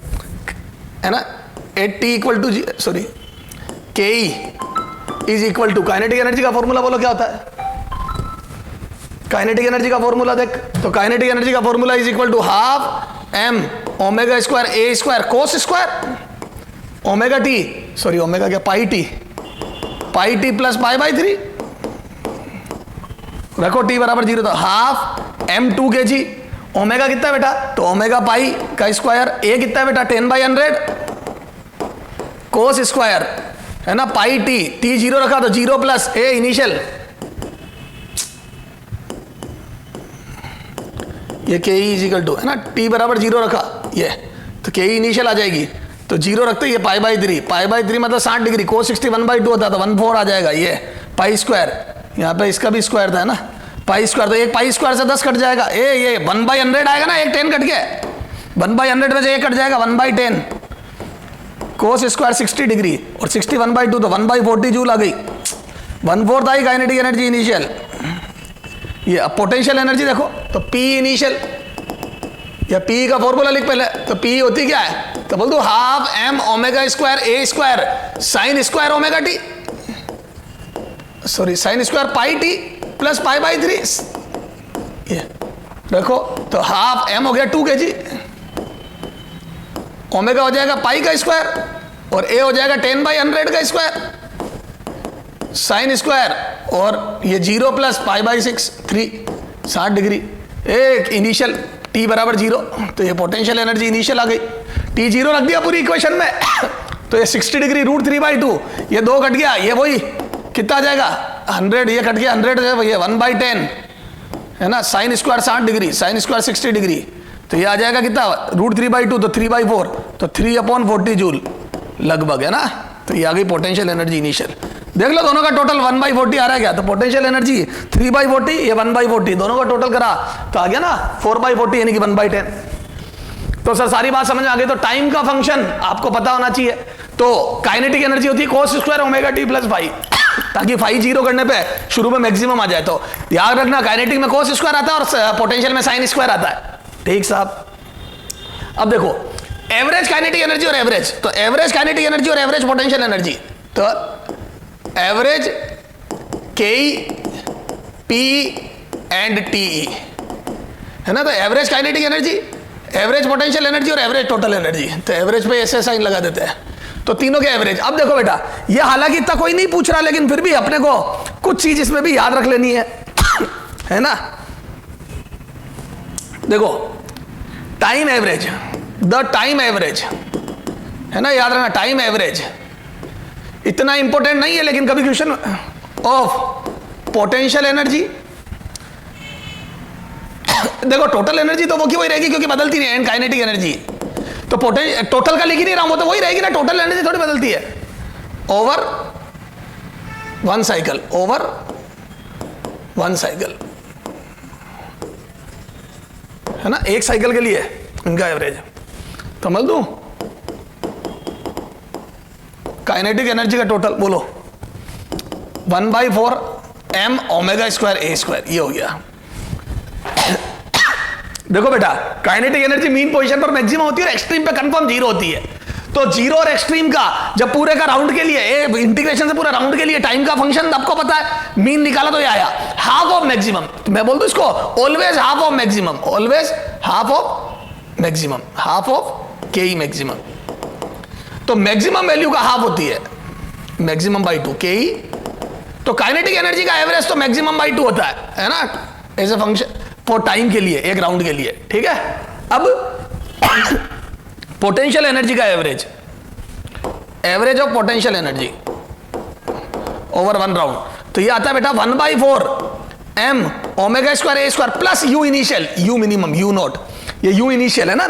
है ना। t equal to, sorry, K is equal to, kinetic energy का फॉर्मूला बोलो क्या होता है? काइनेटिक एनर्जी का फॉर्मूला देख, तो काइनेटिक एनर्जी का formula is equal to half m omega square A square cos square omega t, sorry omega क्या, pi t plus pi by 3, रखो t बराबर 0, तो हाफ m 2 kg, ओमेगा कितना है बेटा? तो ओमेगा पाई का स्क्वायर, ए कितना है बेटा? 10/100 कोस स्क्वायर, है ना, पाई टी 0 रखा तो 0 प्लस ए इनिशियल, ये के इज इक्वल टू, है ना, टी बराबर 0 रखा, ये तो के इनिशियल आ जाएगी, तो 0 रखते ये पाई बाई 3 मतलब 60 डिग्री, कोस 61/2 होता तो 1/4 आ जाएगा, ये पाई स्क्वायर, यहाँ पे इसका भी स्क्वायर था, है ना, पाई स्क्वायर, तो एक पाई स्क्वायर से 10 कट जाएगा, ये 1/100 आएगा ना, एक 10 कट गया, 1/100 में से एक कट जाएगा, 1/10, कोस स्क्वायर 60 डिग्री और 61/2 तो 1/40 जूल आ गई, 1/4 आई काइनेटिक एनर्जी इनिशियल। ये अब पोटेंशियल एनर्जी देखो, तो P इनिशियल, या P का फॉर्मूला लिख पहले, तो P होती क्या है? तो बोल दो half m omega square A square sine square omega t, sorry sine square pi t plus pi by 3, ये देखो, तो हाफ m हो गया 2 kg, ओमेगा हो जाएगा पाई का स्क्वायर और a हो जाएगा 10/100 का स्क्वायर साइन स्क्वायर, और ये 0 प्लस पाई बाई 6 3 60 डिग्री, एक इनिशियल t बराबर 0, तो ये पोटेंशियल एनर्जी इनिशियल आ गई, t 0 रख दिया पूरी इक्वेशन में तो ये 60 डिग्री √3/2, ये 2 कट गया, ये वही कितना आ जाएगा 100, ये कट गया 100 है, ये 1/10 है ना। Sine square 60 degree, sine square 60 degree, तो ये आ जाएगा कितना √3/2, तो 3/4, तो 3/40 जूल लगभग है ना। तो ये आ गई पोटेंशियल एनर्जी इनिशियल। देख लो दोनों का टोटल 1/40 आ रहा है क्या, तो पोटेंशियल एनर्जी 3/40, ये 1/40, दोनों का टोटल करा तो आ गया ना 4/40 यानी कि 1/10। तो सर सारी बात समझ में आ गई। तो टाइम का फंक्शन आपको पता होना चाहिए। तो काइनेटिक एनर्जी होती है cos square omega T plus phi, ताकि फाई जीरो करने पे शुरू में मैक्सिमम आ जाए। तो याद रखना काइनेटिक में cos स्क्वायर आता है और पोटेंशियल में साइन स्क्वायर आता है। ठीक साहब। अब देखो एवरेज काइनेटिक एनर्जी और एवरेज, तो एवरेज काइनेटिक एनर्जी और एवरेज पोटेंशियल एनर्जी, तो एवरेज के पी एंड टी है ना। तो average kinetic energy, average potential energy और एवरेज टोटल एनर्जी, तो एवरेज पे ऐसे साइन लगा देते हैं। तो तीनों के एवरेज। अब देखो बेटा, ये हालांकि इतना कोई नहीं पूछ रहा, लेकिन फिर भी अपने को कुछ चीज इसमें भी याद रख लेनी है ना। देखो time average, the time average है ना, याद रखना टाइम एवरेज इतना इंपॉर्टेंट नहीं है, लेकिन कभी क्वेश्चन ऑफ पोटेंशियल एनर्जी, देखो टोटल एनर्जी तो वो की वही रहेगी क्योंकि बदलती नहीं है, एंड काइनेटिक एनर्जी तो टोटल का लिख ही नहीं रहा हूं, तो वही रहेगी ना, टोटल एनर्जी थोड़ी बदलती है over one cycle, over one cycle है ना, एक साइकिल के लिए इनका एवरेज। तो समझ दूं काइनेटिक एनर्जी का टोटल बोलो 1/4 m omega square a square, ये हो गया। देखो बेटा काइनेटिक एनर्जी मीन पोजीशन पर मैक्सिमम होती है और एक्सट्रीम पे कंफर्म जीरो होती है। तो जीरो और एक्सट्रीम का जब पूरे का राउंड के लिए इंटीग्रेशन से पूरा राउंड के लिए टाइम का फंक्शन आपको पता है, मीन निकाला तो ये आया हाफ ऑफ मैक्सिमम। तो मैं बोल दूं इसको always half of maximum, always half of maximum, half of K E maximum. तो मैक्सिमम वैल्यू का हाफ होती है मैक्सिमम बाई 2 के ई। तो काइनेटिक एनर्जी का एवरेज तो मैक्सिमम बाई 2 होता है ना, as a function for time के लिए, एक राउंड के लिए। ठीक है। अब पोटेंशियल एनर्जी का average, average of potential energy over one round, तो ये आता है बेटा 1/4 m omega square a square plus u initial, u minimum, u not, ये u इनिशियल है ना,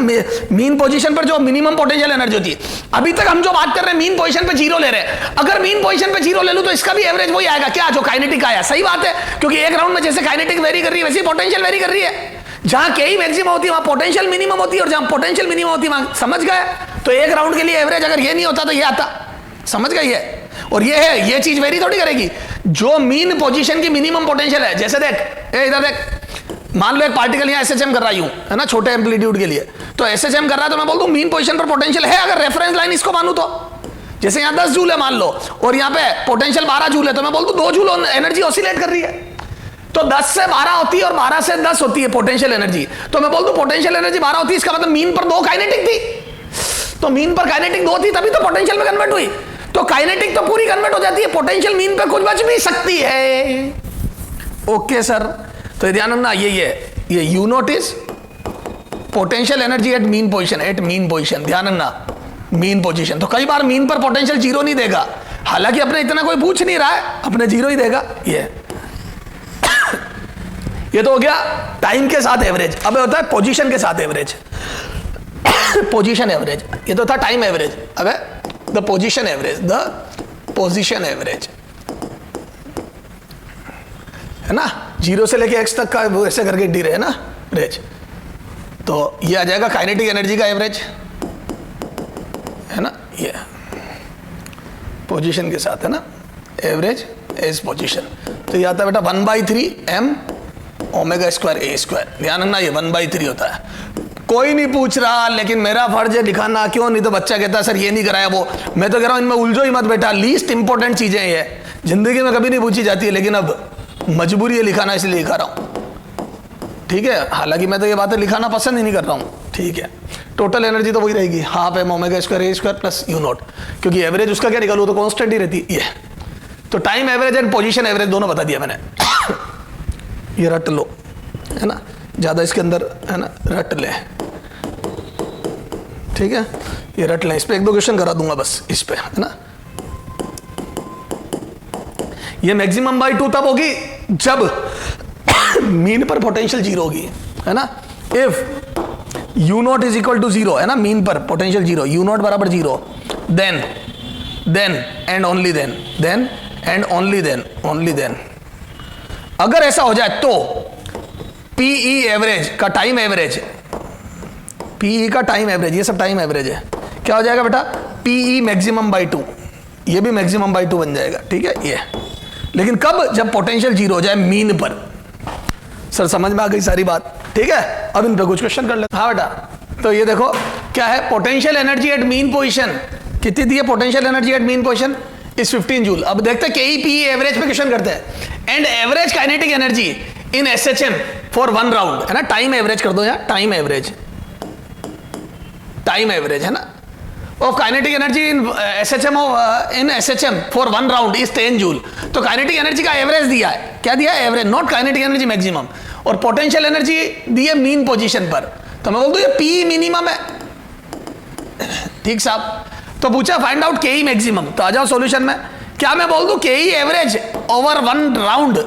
मीन पोजीशन पर जो मिनिमम पोटेंशियल एनर्जी होती है। अभी तक हम जो बात कर रहे हैं मीन पोजीशन पे जीरो ले रहे हैं, अगर मीन पोजीशन पे जीरो ले लूं तो इसका भी एवरेज वही आएगा क्या जो काइनेटिक आया। सही बात है, क्योंकि एक राउंड में जैसे काइनेटिक वेरी कर रही है वैसे पोटेंशियल वेरी कर रही है। जहां के ही मैक्सिमम होती है वहां पोटेंशियल मिनिमम होती है, और जहां पोटेंशियल मिनिमम होती है वहां, समझ गए। तो एक राउंड के लिए एवरेज अगर ये नहीं होता तो ये आता, समझ गए ये। और ये है, ये चीज वेरी थोड़ी करेगी, जो मीन पोजीशन की मिनिमम पोटेंशियल है। जैसे देख इधर देख, मान लो एक पार्टिकल यहाँ एसएचएम कर रहा हूं है ना, छोटे एम्पलीट्यूड के लिए, तो एसएचएम कर रहा है तो मैं बोल दूं मीन पोजीशन पर पोटेंशियल है, अगर रेफरेंस लाइन इसको मानूं तो। जैसे यहाँ 10 जूल है मान लो, और यहाँ पे पोटेंशियल 12 जूल है, तो मैं बोल दूं 2 जूल एनर्जी ऑसिलेट कर रही है। तो 10 से 12 होती है और 12 से 10 होती है पोटेंशियल एनर्जी, तो मैं बोल दूं पोटेंशियल एनर्जी 12 होती है, इसका मतलब मीन पर 2 काइनेटिक थी। तो मीन पर काइनेटिक 2 थी तभी तो पोटेंशियल में कन्वर्ट हुई। तो काइनेटिक तो पूरी कन्वर्ट हो जाती है, पोटेंशियल मीन पे कुछ बच भी सकती है। ओके सर, तो ध्यान रखना ये U naught is potential energy at mean position, at mean position, ध्यान रखना मीन पोजीशन। तो कई बार मीन पर पोटेंशियल जीरो नहीं देगा, हालांकि अपने इतना कोई पूछ नहीं रहा है, अपने जीरो ही देगा। ये तो हो गया टाइम के साथ एवरेज। अब होता है पोजीशन के साथ एवरेज, पोजीशन एवरेज। ये तो था टाइम एवरेज, अब the position average, the position average है ना, 0 से लेके x तक का ऐसे करके डी रहे ना एवरेज। तो ये आ जाएगा काइनेटिक एनर्जी का एवरेज है ना, ये पोजीशन के साथ है ना, एवरेज एज पोजीशन। तो ये आता है बेटा 1/3 m omega square a square. ध्यान रखना ये 1/3 होता है। कोई नहीं पूछ रहा, लेकिन मेरा फर्ज है दिखाना, क्यों नहीं तो बच्चा कहता है सर ये नहीं कराया वो। मैं तो कह रहा हूं इनमें उलझो ही मत बेटा, लीस्ट इंपॉर्टेंट चीजें ये जिंदगी में कभी नहीं पूछी जाती है, लेकिन अब मजबूरी है लिखाना, इसलिए लिखा रहा हूं। ठीक है, हालांकि मैं तो ये बातें लिखाना पसंद ही नहीं कर रहा हूं। ठीक है, टोटल एनर्जी तो वही रहेगी half m omega square a square plus u not, क्योंकि एवरेज उसका क्या निकालू तो कांस्टेंट ही रहती है। तो time average and position average दोनों बता दिया मैंने। ये रट लो है ना, ज्यादा इसके अंदर है ना, रट ले। ठीक। ठीक है, ये रट लें, इस पे एक दो क्वेश्चन करा दूंगा बस, इस पे, है ना। ये मैक्सिमम बाई 2 तब होगी जब मीन पर पोटेंशियल जीरो होगी, है ना। If U naught is equal to zero, है ना, मीन पर पोटेंशियल जीरो, यू नॉट बराबर zero, then and only then and only then अगर ऐसा हो जाए तो पीई एवरेज का टाइम एवरेज, पीई का टाइम एवरेज, ये सब टाइम एवरेज है, क्या हो जाएगा बेटा, पीई मैक्सिमम बाई 2, ये भी मैक्सिमम बाई 2 बन जाएगा, ठीक है। ये लेकिन कब, जब पोटेंशियल जीरो हो जाए मीन पर। सर समझ में आ गई सारी बात, ठीक है। अब इन पे कुछ क्वेश्चन कर लेते हैं। हाँ बेटा, तो ये देखो क्या है, potential energy at mean position कितनी दी है, potential energy at mean position is 15 joule. अब देखते हैं केईपी एवरेज पे क्वेश्चन करते हैं। And average kinetic energy in SHM for 1 round, है ना, टाइम एवरेज कर दो यार, टाइम एवरेज है ना, of kinetic energy in SHM for 1 round is 10 joule. तो काइनेटिक एनर्जी का एवरेज दिया है, क्या दिया है, average, not kinetic energy maximum. और पोटेंशियल एनर्जी दी है मीन पोजीशन पर, तो मैं बोल दूं ये पी मिनिमम है, ठीक साहब। तो पूछा फाइंड आउट केई मैक्सिमम, तो आ जाओ सॉल्यूशन में। क्या मैं बोल दूं केई average over 1 round,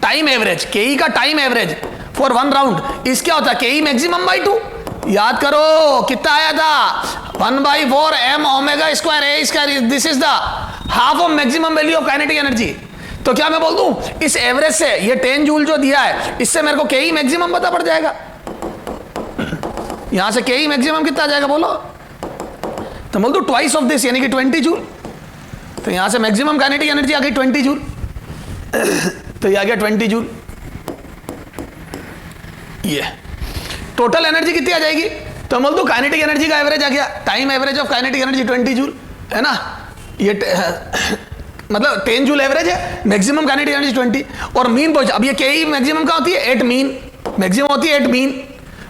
time average, केई का टाइम एवरेज फॉर 1 राउंड इस क्या होता है, केई मैक्सिमम बाई 2। याद करो कितना आया था, 1/4 m omega square A square, this is the half of maximum value of kinetic energy. तो क्या मैं बोल दूं इस एवरेज से, ये 10 जूल जो दिया है, इससे मेरे को केई मैक्सिमम पता पड़ जाएगा। यहां से केई मैक्सिमम कितना आ जाएगा बोलो, तो बोल दो ट्वाइस ऑफ दिस, यानी कि 20 जूल। तो यहां से मैक्सिमम काइनेटिक एनर्जी आ गई 20 जूल, तो ये आ गया 20 जूल। ये टोटल एनर्जी कितनी आ जाएगी, तो बोल दो काइनेटिक एनर्जी का एवरेज आ गया, time average of kinetic energy 20 joule, है ना। ये मतलब 10 जूल एवरेज है, मैक्सिमम काइनेटिक एनर्जी 20 और मीन पोजीशन। अब ये केई मैक्सिमम का होती है एट मीन, मैक्सिमम होती है एट मीन,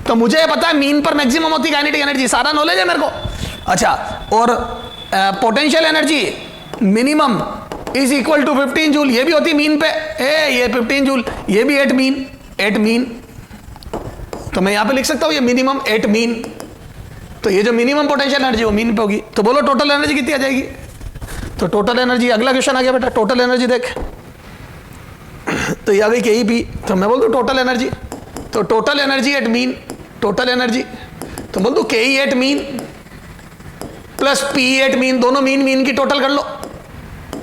तो मुझे पता है मीन पर मैक्सिमम होती है काइनेटिक एनर्जी, सारा नॉलेज है मेरे को। अच्छा, और potential energy minimum is equal to 15 joule, ये भी होती है मीन पे, ये 15 जूल, ये भी 8 मीन, तो मैं यहां पे लिख सकता हूं ये मिनिमम 8 मीन। तो ये जो मिनिमम पोटेंशियल एनर्जी वो मीन पे होगी। तो बोलो टोटल एनर्जी कितनी आ जाएगी, तो टोटल एनर्जी, अगला क्वेश्चन आ गया बेटा, टोटल एनर्जी देख, तो ये आ गई केईपी, तो मैं बोल दूं टोटल एनर्जी, तो total energy at mean, total energy, तो बोल दूं KE at mean plus P at mean, दोनों मीन की टोटल कर लो,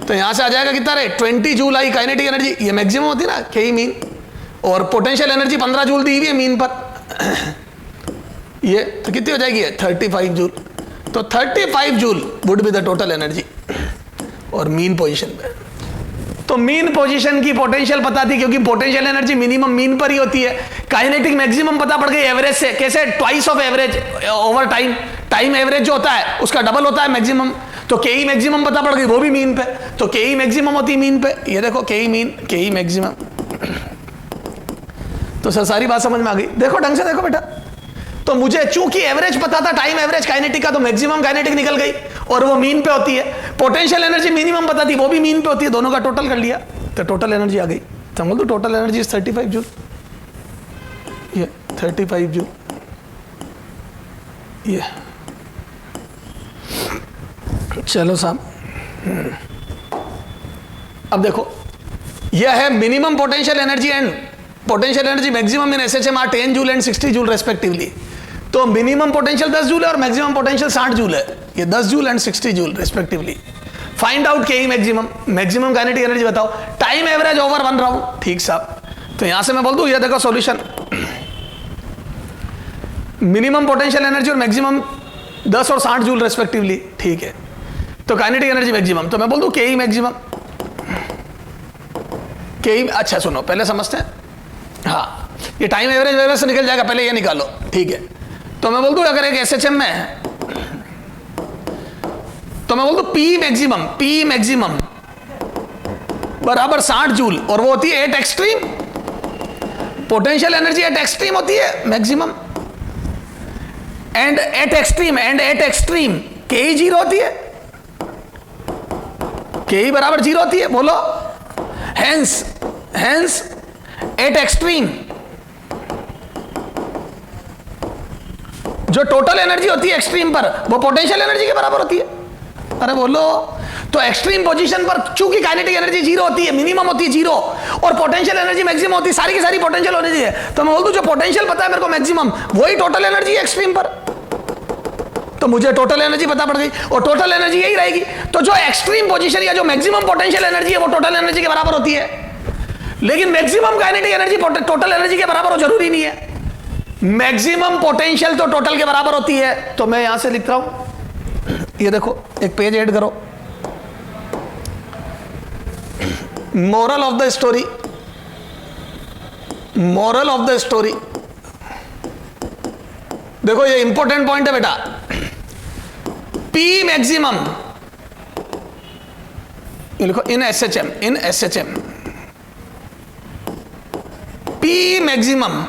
तो यहां से आ जाएगा कितना रे, 20 जूल आई काइनेटिक एनर्जी, ये मैक्सिमम होती है ना केई मीन, और पोटेंशियल एनर्जी 15 जूल दी हुई है मीन पर, ये तो कितनी हो जाएगी 35 जूल। तो 35 joule would be the total energy, और मीन पोजीशन पे। तो मीन पोजीशन की पोटेंशियल पता थी, क्योंकि पोटेंशियल एनर्जी मिनिमम मीन पर ही होती है। काइनेटिक मैक्सिमम पता पड़ गई एवरेज से, कैसे, twice of average over time, time average जो होता है उसका डबल होता है मैक्सिमम। तो केई मैक्सिमम पता पड़ गई, वो भी मीन पे, तो केई मैक्सिमम होती है मीन पे, ये देखो केई मीन, केई मैक्सिमम। तो सर सारी बात समझ में आ गई, देखो ढंग से देखो बेटा। तो मुझे चूंकि एवरेज पता था, टाइम एवरेज काइनेटिक का, तो मैक्सिमम काइनेटिक निकल गई, और वो मीन पे होती है। पोटेंशियल एनर्जी मिनिमम पता थी, वो भी मीन पे होती है, दोनों का टोटल कर लिया, तो टोटल एनर्जी आ गई। तो बोल दो टोटल एनर्जी इज 35 जूल, ये 35 जूल, ये चलो साहब। अब देखो यह है minimum potential energy and potential energy maximum in SHM are 10 joule and 60 joule respectively. तो मिनिमम पोटेंशियल 10 जूल है और मैक्सिमम पोटेंशियल 60 जूल है, ये 10 joule and 60 joule respectively. Find out KE maximum, maximum kinetic energy बताओ, time average over 1 round, ठीक साहब। तो यहां से मैं बोल दूं, ये देखो सॉल्यूशन, मिनिमम पोटेंशियल एनर्जी और मैक्सिमम 10 और 60 जूल रेस्पेक्टिवली, ठीक है। तो काइनेटिक एनर्जी मैक्सिमम, तो मैं बोल दूं केई मैक्सिमम, केई। अच्छा सुनो पहले समझते हैं, हाँ ये टाइम एवरेज से निकल जाएगा, पहले ये निकालो, ठीक है। तो मैं बोल दूं अगर एक एसएचएम में है, तो मैं बोल दूं पी मैक्सिमम बराबर 60 जूल, और वो होती है eight extreme, potential energy at extreme होती है मैक्सिमम, एंड एट एक्सट्रीम के जीरो होती है, के बराबर जीरो होती है, बोलो। हेंस एट एक्सट्रीम जो टोटल एनर्जी होती है एक्सट्रीम पर वो पोटेंशियल एनर्जी के बराबर होती है। अरे बोलो, तो एक्सट्रीम पोजीशन पर चूंकि काइनेटिक एनर्जी जीरो होती है, मिनिमम होती है जीरो, और पोटेंशियल एनर्जी मैक्सिमम होती है, सारी की सारी पोटेंशियल होनी चाहिए, तो मैं बोल दूं जो पोटेंशियल पता है मेरे को मैक्सिमम, वही टोटल एनर्जी है एक्सट्रीम पर, तो मुझे टोटल एनर्जी पता पड़ गई, और टोटल एनर्जी यही रहेगी। तो जो एक्सट्रीम पोजीशन या जो मैक्सिमम पोटेंशियल एनर्जी है वो टोटल एनर्जी के बराबर होती है, लेकिन maximum kinetic energy total energy के बराबर हो जरूरी नहीं है। मैक्सिमम पोटेंशियल तो टोटल के बराबर होती है, तो मैं यहां से लिख रहा हूं, ये देखो एक पेज ऐड करो, moral of the story, moral of the story, देखो ये इंपॉर्टेंट पॉइंट है बेटा, पी मैक्सिमम, ये लिखो in SHM, in SHM, P maximum,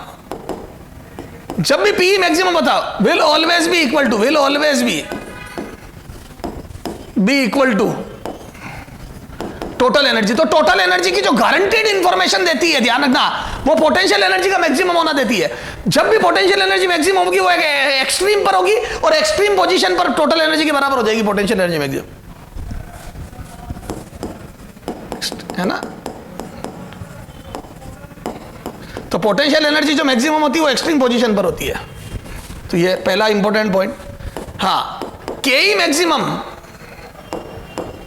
जब भी पी मैक्सिमम बताओ, will always be equal to, will always be equal to total energy. तो टोटल एनर्जी की जो गारंटेड इंफॉर्मेशन देती है, ध्यान रखना, वो पोटेंशियल एनर्जी का मैक्सिमम होना देती है। जब भी पोटेंशियल एनर्जी मैक्सिमम होगी वो एक्सट्रीम पर होगी, और एक्सट्रीम पोजीशन पर टोटल एनर्जी के बराबर हो जाएगी पोटेंशियल एनर्जी मैक्सिमम, है ना। तो पोटेंशियल एनर्जी जो मैक्सिमम होती है वो एक्सट्रीम पोजीशन पर होती है। तो ये पहला इंपॉर्टेंट पॉइंट। हाँ, के maximum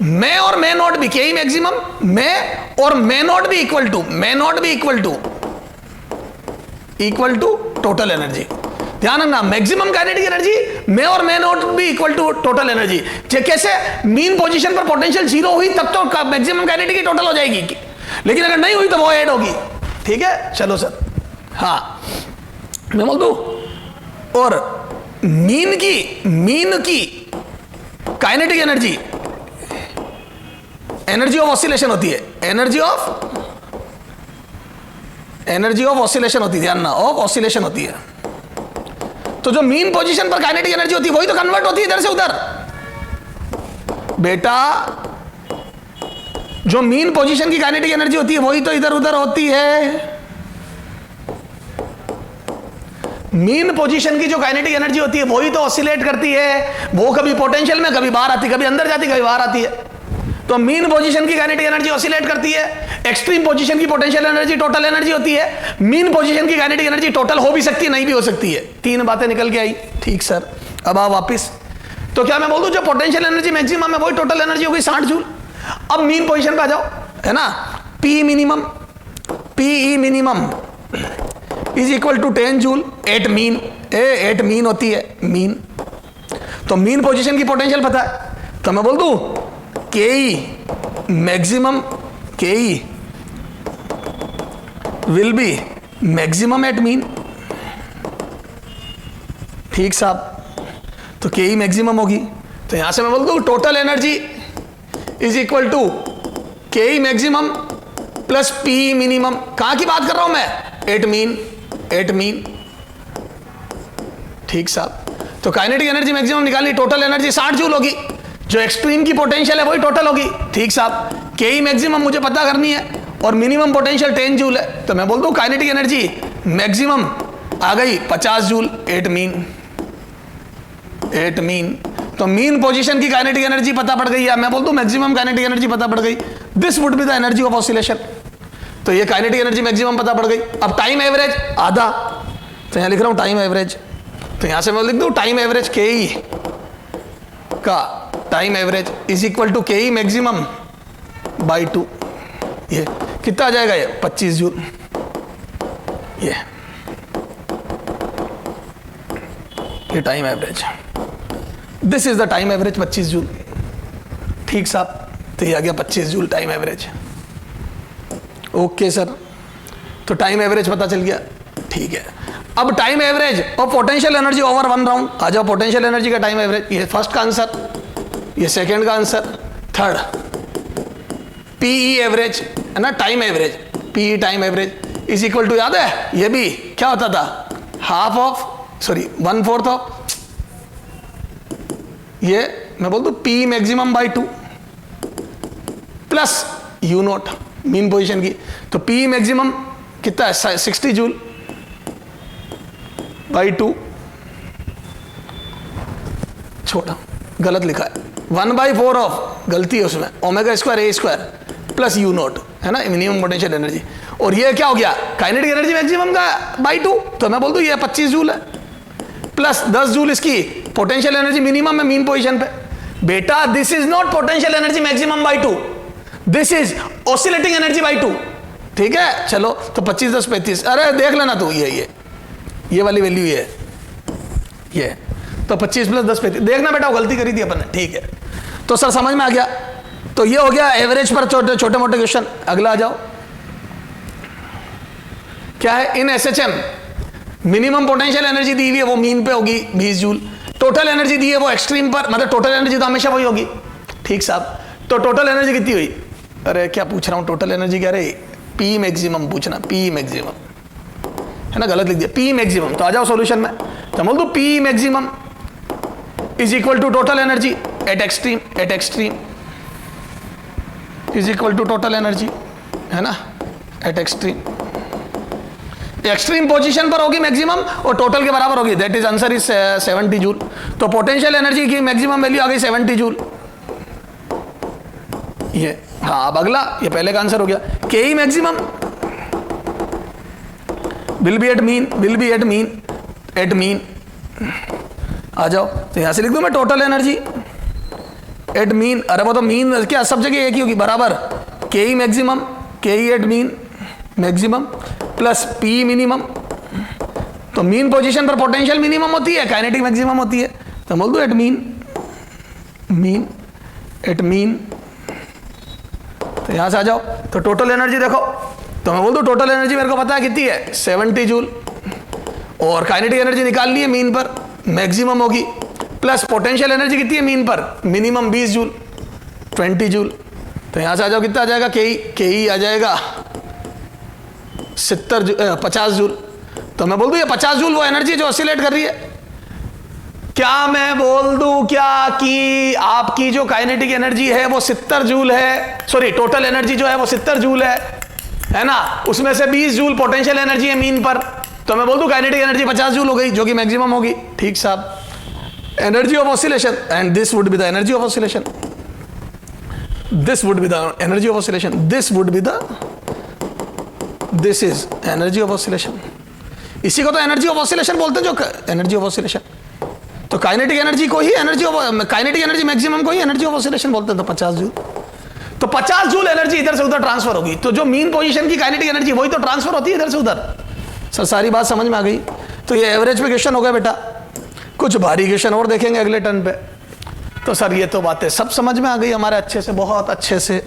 may or may not be, K maximum may or may not be equal to, may not be equal to total energy. ध्यान रखना, maximum kinetic energy may or may not be equal to total energy. कैसे, mean position पर potential zero हुई तब तो maximum kinetic की total हो जाएगी, लेकिन अगर नहीं हुई तो वो ऐड होगी। ठीक है, चलो सर। हाँ, मैं बोल दूं, और मीन की kinetic energy energy of oscillation होती है, एनर्जी ऑफ ऑसिलेशन होती है, ध्यान ना, ऑफ ऑसिलेशन होती है। तो जो मीन पोजीशन पर काइनेटिक एनर्जी होती है वही तो कन्वर्ट होती है इधर से उधर। बेटा, जो मीन पोजीशन की काइनेटिक एनर्जी होती है वही तो इधर उधर होती है। मीन पोजीशन की जो काइनेटिक एनर्जी होती है वही तो ऑसिलेट करती है, वो कभी पोटेंशियल में, कभी बाहर आती, कभी अंदर जाती, कभी बाहर आती है। तो मीन पोजीशन की काइनेटिक एनर्जी ऑसिलेट करती है, एक्सट्रीम पोजीशन की पोटेंशियल एनर्जी टोटल एनर्जी होती है, मीन पोजीशन की काइनेटिक एनर्जी टोटल हो भी सकती है, नहीं भी हो सकती है। तीन बातें निकल के आई। ठीक सर, अब आओ वापिस। तो क्या मैं बोल दूं जो पोटेंशियल एनर्जी मैक्सिमम है वही टोटल एनर्जी हो गई 60 जूल। अब मीन पोजीशन पे आ जाओ, है ना। P minimum, P minimum is equal to 10 joule at mean, at mean होती है मीन। तो मीन पोजीशन की पोटेंशियल पता है, तो मैं बोल दूं के E maximum, K E will be maximum at mean. ठीक साहब, तो के ई मैक्सिमम होगी, तो यहां से मैं बोल दूं total energy is equal to K E maximum plus P minimum. कहां की बात कर रहा हूं मैं, एट मीन, एट मीन। ठीक साहब, तो काइनेटिक एनर्जी मैक्सिमम निकालनी, टोटल एनर्जी 60 जूल होगी, जो एक्सट्रीम की पोटेंशियल है वही टोटल होगी। ठीक साहब, के ई मैक्सिमम मुझे पता करनी है और मिनिमम पोटेंशियल 10 जूल है, तो मैं बोल दूं काइनेटिक एनर्जी मैक्सिमम आ गई 50 joule at mean, at mean. तो मीन पोजीशन की काइनेटिक एनर्जी पता पड़ गई, या मैं बोल दूं मैक्सिमम काइनेटिक एनर्जी पता पड़ गई। This would be the energy of oscillation. तो ये काइनेटिक एनर्जी मैक्सिमम पता पड़ गई। अब टाइम एवरेज आधा, तो यहां लिख रहा हूं टाइम एवरेज, तो यहां से मैं लिख दूं टाइम एवरेज के ई का time average is equal to K E maximum by 2। ये कितना आ जाएगा, ये 25 जूल। ये time average, this is the time average 25 joule. ठीक साहब, तो ये आ गया 25 joule time average. Okay sir, तो टाइम एवरेज पता चल गया। ठीक है, अब टाइम एवरेज और potential energy over one round. आ जाओ पोटेंशियल एनर्जी का टाइम एवरेज, ये फर्स्ट का आंसर, ये सेकंड का आंसर, थर्ड पीई एवरेज, है ना, time average, PE time average is equal to, याद है ये भी क्या होता था, हाफ ऑफ, सॉरी 1/4 ऑफ, ये मैं बोल दूं P maximum by 2 plus you not mean position की। तो पी मैक्सिमम कितना है, 60 जूल बाई 2 छोड़ा, गलत लिखा है, 1/4 ऑफ, गलती है उसमें, omega square A square plus you not, है ना, मिनिमम पोटेंशियल एनर्जी। और ये क्या हो गया, काइनेटिक एनर्जी मैक्सिमम का /2, तो मैं बोल दूं ये 25 जूल है, प्लस 10 जूल इसकी पोटेंशियल एनर्जी मिनिमम में मीन पोजीशन पे। बेटा this is not potential energy maximum /2, this is oscillating energy /2, ठीक है। चलो तो 25 10 35, अरे देख लेना तू, ये वाली वैल्यू ये तो 25 + 10 35, देखना बेटा, वो गलती करी थी अपन ने, ठीक है। तो सर समझ में आ गया, तो ये हो गया एवरेज पर छोटे मोटे क्वेश्चन। अगला आ जाओ, क्या है, इन एसएचएम मिनिमम पोटेंशियल एनर्जी दी हुई है, वो मीन पे होगी 20 जूल, टोटल एनर्जी दी है वो एक्सट्रीम पर, मतलब टोटल एनर्जी तो हमेशा वही होगी, ठीक साहब। तो टोटल एनर्जी कितनी हुई, अरे क्या पूछ रहा हूं, टोटल एनर्जी क्या रही, पी मैक्सिमम पूछना, पी मैक्सिमम, है ना, गलत लिख दिया, पी मैक्सिमम। तो आ जाओ सॉल्यूशन में, तो बोल दो P maximum is equal to total energy at extreme is equal to total energy, है ना, एट एक्सट्रीम पोजीशन पर होगी मैक्सिमम और टोटल के बराबर होगी, that is answer is 70 joule. तो पोटेंशियल एनर्जी की मैक्सिमम वैल्यू आ गई 70 जूल, ये हाँ। अब अगला, ये पहले का आंसर हो गया, K E maximum will be at mean, आ जाओ, तो यहां से लिख दूं मैं टोटल एनर्जी एट मीन, अरे वो तो मीन क्या सब जगह एक ही होगी, बराबर के E maximum, K E at mean maximum plus P minimum. तो मीन पोजीशन पर पोटेंशियल मिनिमम होती है, काइनेटिक मैक्सिमम होती है, तो बोल दो एट मीन। तो यहां से आ जाओ, तो टोटल एनर्जी देखो, तो मैं बोल दूं टोटल एनर्जी मेरे को पता है कितनी है, 70 जूल, और काइनेटिक एनर्जी निकालनी है मीन पर, मैक्सिमम होगी, प्लस पोटेंशियल एनर्जी कितनी है मीन पर, मिनिमम 20 जूल, 20 जूल। तो यहां से आ जाओ, कितना आ जाएगा, के ई आ जाएगा 50 जूल। तो मैं बोल दूं ये 50 जूल वो एनर्जी जो ऑसिलेट कर रही है। क्या मैं बोल दूं क्या कि आपकी जो काइनेटिक एनर्जी है वो 70 जूल है, सॉरी टोटल एनर्जी जो है वो 70 जूल है ना, उसमें से 20 जूल पोटेंशियल एनर्जी है मीन पर, तो मैं बोल दूं काइनेटिक एनर्जी 50 जूल हो गई, जो कि मैक्सिमम होगी, ठीक साहब। Energy of oscillation, and this would be the energy of oscillation, this would be the energy of oscillation, this is energy of oscillation. इसी को तो एनर्जी ऑफ ऑसिलेशन बोलते हैं, जो एनर्जी ऑफ ऑसिलेशन। तो काइनेटिक एनर्जी को ही kinetic energy maximum को ही energy of oscillation बोलते हैं। तो 50 जूल, तो 50 जूल एनर्जी इधर से उधर ट्रांसफर होगी, तो जो मीन पोजीशन की काइनेटिक एनर्जी वही तो ट्रांसफर होती है इधर से उधर। सर सारी बात समझ में आ गई। तो ये एवरेज पे क्वेश्चन हो गया बेटा, कुछ भारी क्वेश्चन और देखेंगे अगले टर्न पे। तो सर ये तो बातें सब समझ में आ गई हमारे अच्छे से, बहुत अच्छे से।